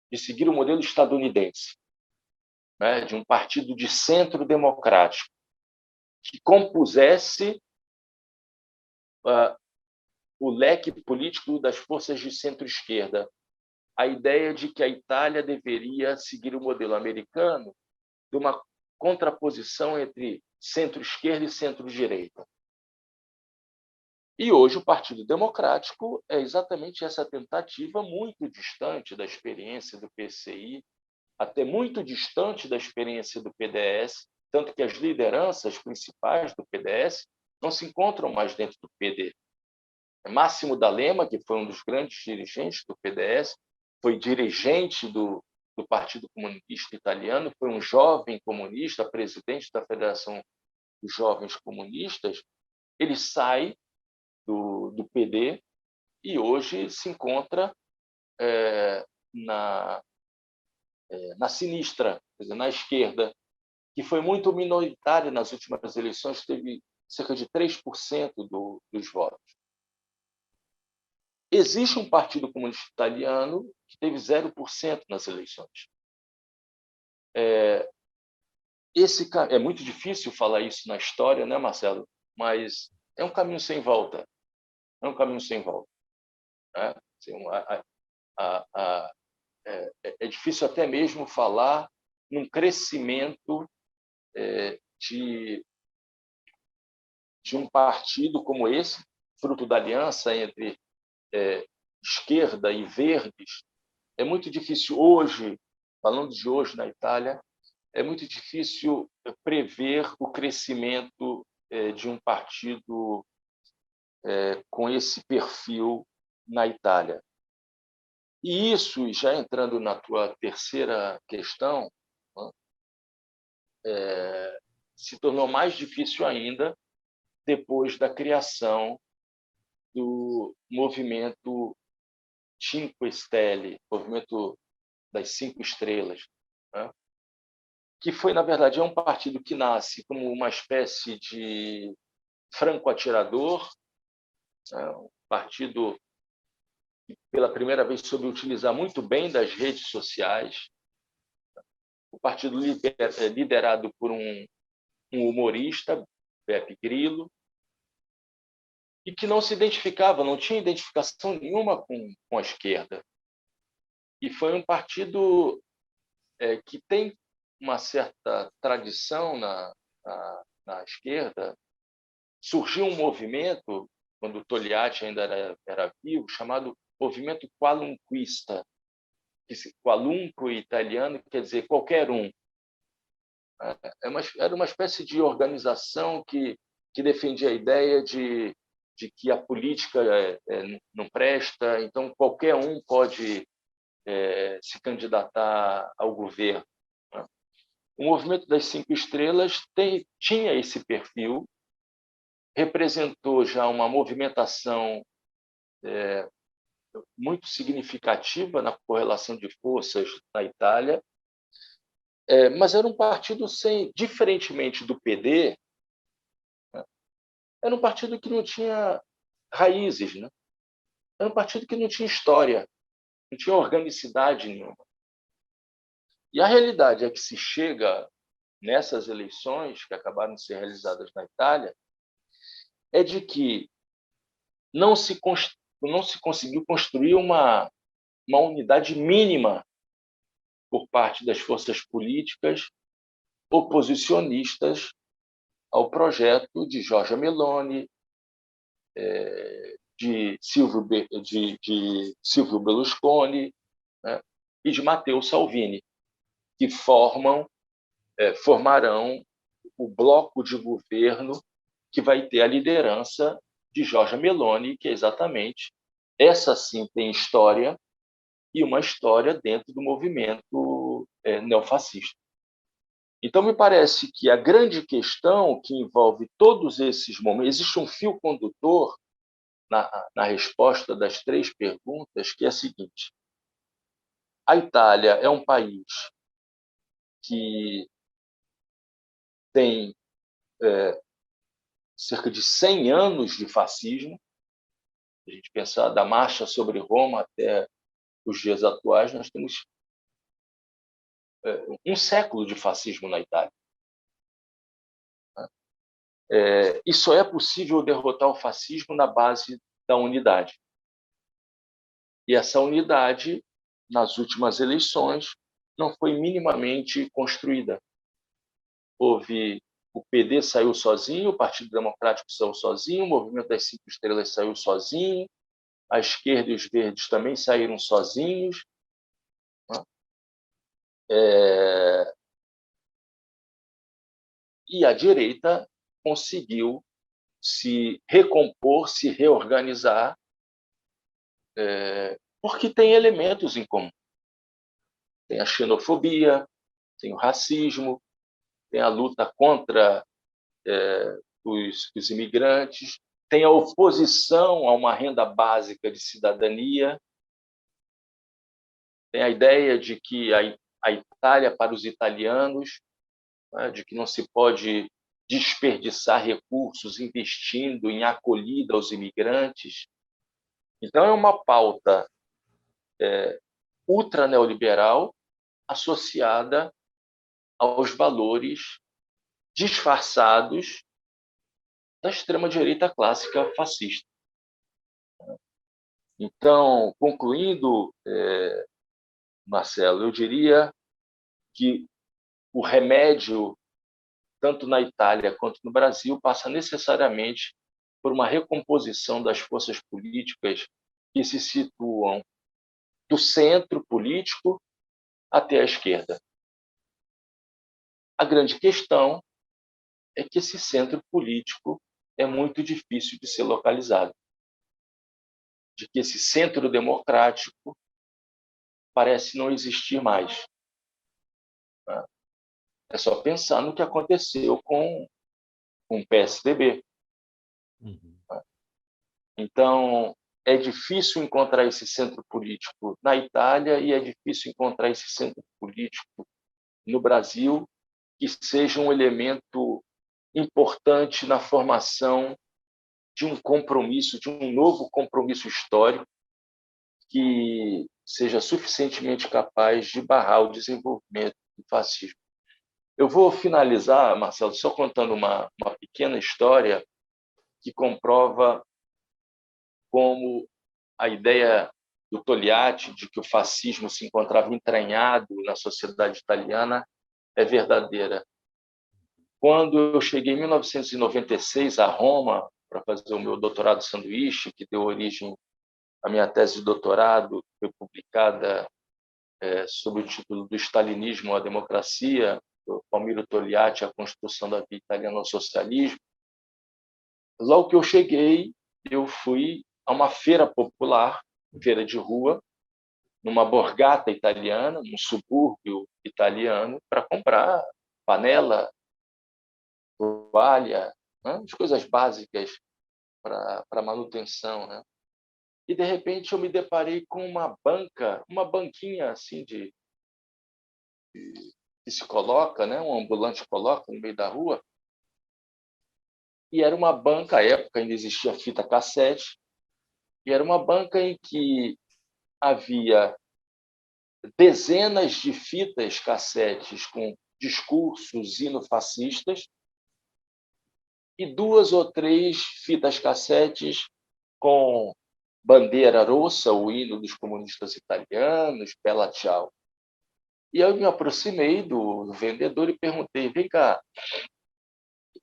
de seguir o modelo estadunidense, né, de um partido de centro democrático. que compusesse o leque político das forças de centro-esquerda. A ideia de que a Itália deveria seguir o modelo americano de uma contraposição entre centro-esquerda e centro-direita. E hoje o Partido Democrático é exatamente essa tentativa, muito distante da experiência do PCI, até muito distante da experiência do PDS, tanto que as lideranças principais do PDS não se encontram mais dentro do PD. Máximo D'Alema, que foi um dos grandes dirigentes do PDS, foi dirigente do Partido Comunista Italiano, foi um jovem comunista, presidente da Federação dos Jovens Comunistas. Ele sai do PD e hoje se encontra na sinistra, quer dizer, na esquerda, que foi muito minoritária nas últimas eleições, teve cerca de 3% dos votos. Existe um Partido Comunista Italiano que teve 0% nas eleições. É muito difícil falar isso na história, né, Marcelo? Mas é um caminho sem volta. É um caminho sem volta. Né? É difícil até mesmo falar num crescimento de um partido como esse, fruto da aliança entre esquerda e verdes. É muito difícil hoje, falando de hoje na Itália, é muito difícil prever o crescimento de um partido com esse perfil na Itália. E isso, já entrando na tua terceira questão, se tornou mais difícil ainda depois da criação do movimento Cinque Stelle, movimento das 5 estrelas, né? Que foi, na verdade, um partido que nasce como uma espécie de franco-atirador, né? Um partido que, pela primeira vez, soube utilizar muito bem das redes sociais, o partido liderado por um humorista, Beppe Grillo, e que não se identificava, não tinha identificação nenhuma com a esquerda. E foi um partido que tem uma certa tradição na esquerda. Surgiu um movimento, quando o Togliatti ainda era vivo, chamado Movimento Qualunquista. Qualunque italiano quer dizer qualquer um. Era uma espécie de organização que defendia a ideia de que a política não presta, então qualquer um pode se candidatar ao governo. O movimento das 5 estrelas tinha esse perfil, representou já uma movimentação muito significativa na correlação de forças na Itália, mas era um partido diferentemente do PD, né? Era um partido que não tinha raízes, né? Era um partido que não tinha história, não tinha organicidade nenhuma. E a realidade é que se chega nessas eleições que acabaram de ser realizadas na Itália, é de que não se conseguiu construir uma unidade mínima por parte das forças políticas oposicionistas ao projeto de Giorgia Meloni, de Silvio Berlusconi, né, e de Matteo Salvini, que formarão o bloco de governo que vai ter a liderança de Giorgia Meloni, que é exatamente essa sim tem história, e uma história dentro do movimento neofascista. Então, me parece que a grande questão que envolve todos esses momentos, existe um fio condutor na resposta das 3 perguntas, que é a seguinte: a Itália é um país que tem cerca de 100 anos de fascismo. Se a gente pensar da Marcha sobre Roma até os dias atuais, nós temos um século de fascismo na Itália. E só é possível derrotar o fascismo na base da unidade. E essa unidade, nas últimas eleições, não foi minimamente construída. O PD saiu sozinho, o Partido Democrático saiu sozinho, o Movimento das Cinco Estrelas saiu sozinho, a esquerda e os verdes também saíram sozinhos. E a direita conseguiu se recompor, se reorganizar, porque tem elementos em comum. Tem a xenofobia, tem o racismo, tem a luta contra os imigrantes, tem a oposição a uma renda básica de cidadania, tem a ideia de que a Itália para os italianos, né, de que não se pode desperdiçar recursos investindo em acolhida aos imigrantes. Então, é uma pauta ultra-neoliberal associada aos valores disfarçados da extrema-direita clássica fascista. Então, concluindo, Marcelo, eu diria que o remédio, tanto na Itália quanto no Brasil, passa necessariamente por uma recomposição das forças políticas que se situam do centro político até a esquerda. A grande questão é que esse centro político é muito difícil de ser localizado, de que esse centro democrático parece não existir mais. É só pensar no que aconteceu com o PSDB. Então, é difícil encontrar esse centro político na Itália e é difícil encontrar esse centro político no Brasil que seja um elemento importante na formação de um compromisso, de um novo compromisso histórico que seja suficientemente capaz de barrar o desenvolvimento do fascismo. Eu vou finalizar, Marcelo, só contando uma pequena história que comprova como a ideia do Togliatti de que o fascismo se encontrava entranhado na sociedade italiana é verdadeira. Quando eu cheguei em 1996 a Roma para fazer o meu doutorado sanduíche, que deu origem à minha tese de doutorado, que foi publicada sob o título do Stalinismo à Democracia, do Palmiro Togliatti, a construção da via italiana ao socialismo. Logo que eu cheguei, eu fui a uma feira popular, feira de rua, numa borgata italiana, num subúrbio italiano, para comprar panela, toalha, né? As coisas básicas para manutenção, né? E de repente eu me deparei com uma banquinha assim que se coloca, né? Um ambulante coloca no meio da rua. E era uma banca, à época ainda existia fita cassete, e era uma banca em que havia dezenas de fitas cassetes com discursos xenofascistas e 2 ou 3 fitas cassetes com Bandeira Rossa, o hino dos comunistas italianos, Bella Ciao. E eu me aproximei do vendedor e perguntei: vem cá,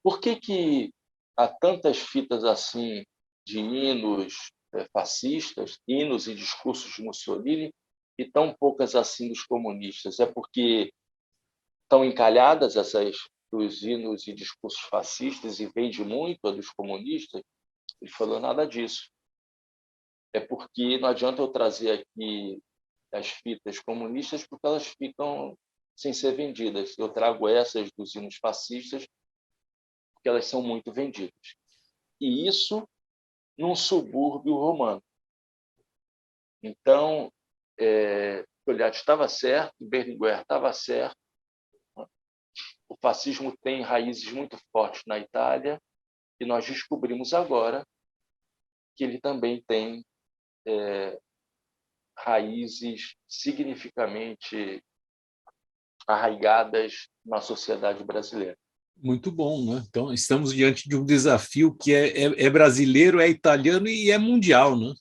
por que há tantas fitas assim de hinos fascistas, hinos e discursos de Mussolini, e tão poucas assim dos comunistas? É porque estão encalhadas dos hinos e discursos fascistas e vende muito a dos comunistas? Ele falou: nada disso. É porque não adianta eu trazer aqui as fitas comunistas porque elas ficam sem ser vendidas. Eu trago essas dos hinos fascistas porque elas são muito vendidas. E isso num subúrbio romano. Então, Togliatti estava certo, Berlinguer estava certo. O fascismo tem raízes muito fortes na Itália e nós descobrimos agora que ele também tem raízes significativamente arraigadas na sociedade brasileira. Muito bom, né? Então, estamos diante de um desafio que é brasileiro, é italiano e é mundial, né?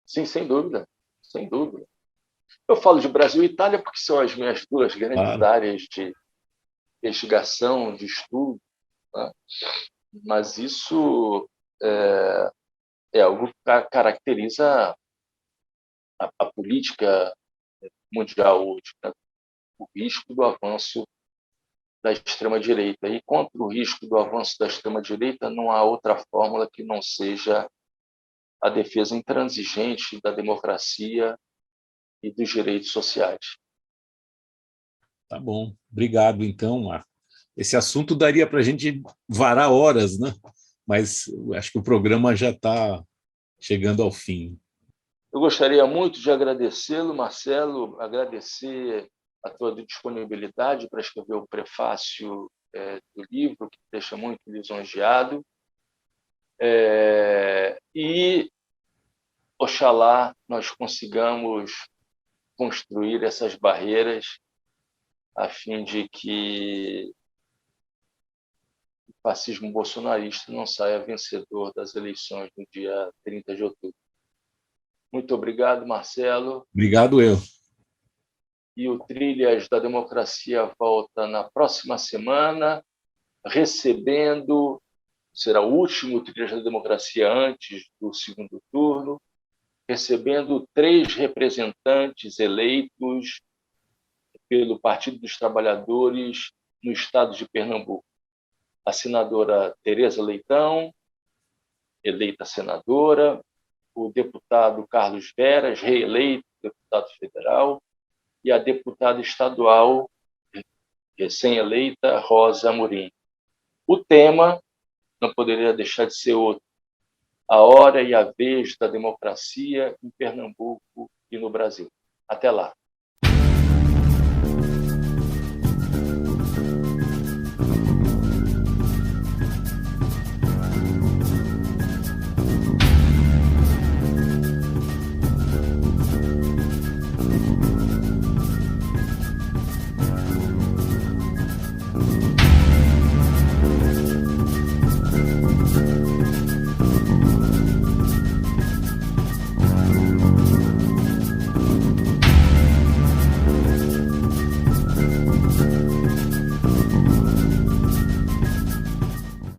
Sim, sem dúvida, sem dúvida. Eu falo de Brasil e Itália porque são as minhas duas grandes Claro. áreas de investigação, de estudo, né? Mas isso é algo que caracteriza a política mundial hoje, né? O risco do avanço da extrema-direita. E contra o risco do avanço da extrema-direita, não há outra fórmula que não seja a defesa intransigente da democracia e dos direitos sociais. Tá bom. Obrigado, então, Marco. Esse assunto daria para a gente varar horas, né? Mas acho que o programa já está chegando ao fim. Eu gostaria muito de agradecê-lo, Marcelo, agradecer a tua disponibilidade para escrever o prefácio do livro, que me deixa muito lisonjeado. E, oxalá, nós consigamos construir essas barreiras a fim de que o fascismo bolsonarista não saia vencedor das eleições no dia 30 de outubro. Muito obrigado, Marcelo. Obrigado, eu. E o Trilhas da Democracia volta na próxima semana, recebendo, será o último Trilhas da Democracia antes do segundo turno, recebendo 3 representantes eleitos pelo Partido dos Trabalhadores no estado de Pernambuco. A senadora Tereza Leitão, eleita senadora, o deputado Carlos Veras, reeleito deputado federal, e a deputada estadual recém-eleita Rosa Amorim. O tema não poderia deixar de ser outro: a hora e a vez da democracia em Pernambuco e no Brasil. Até lá.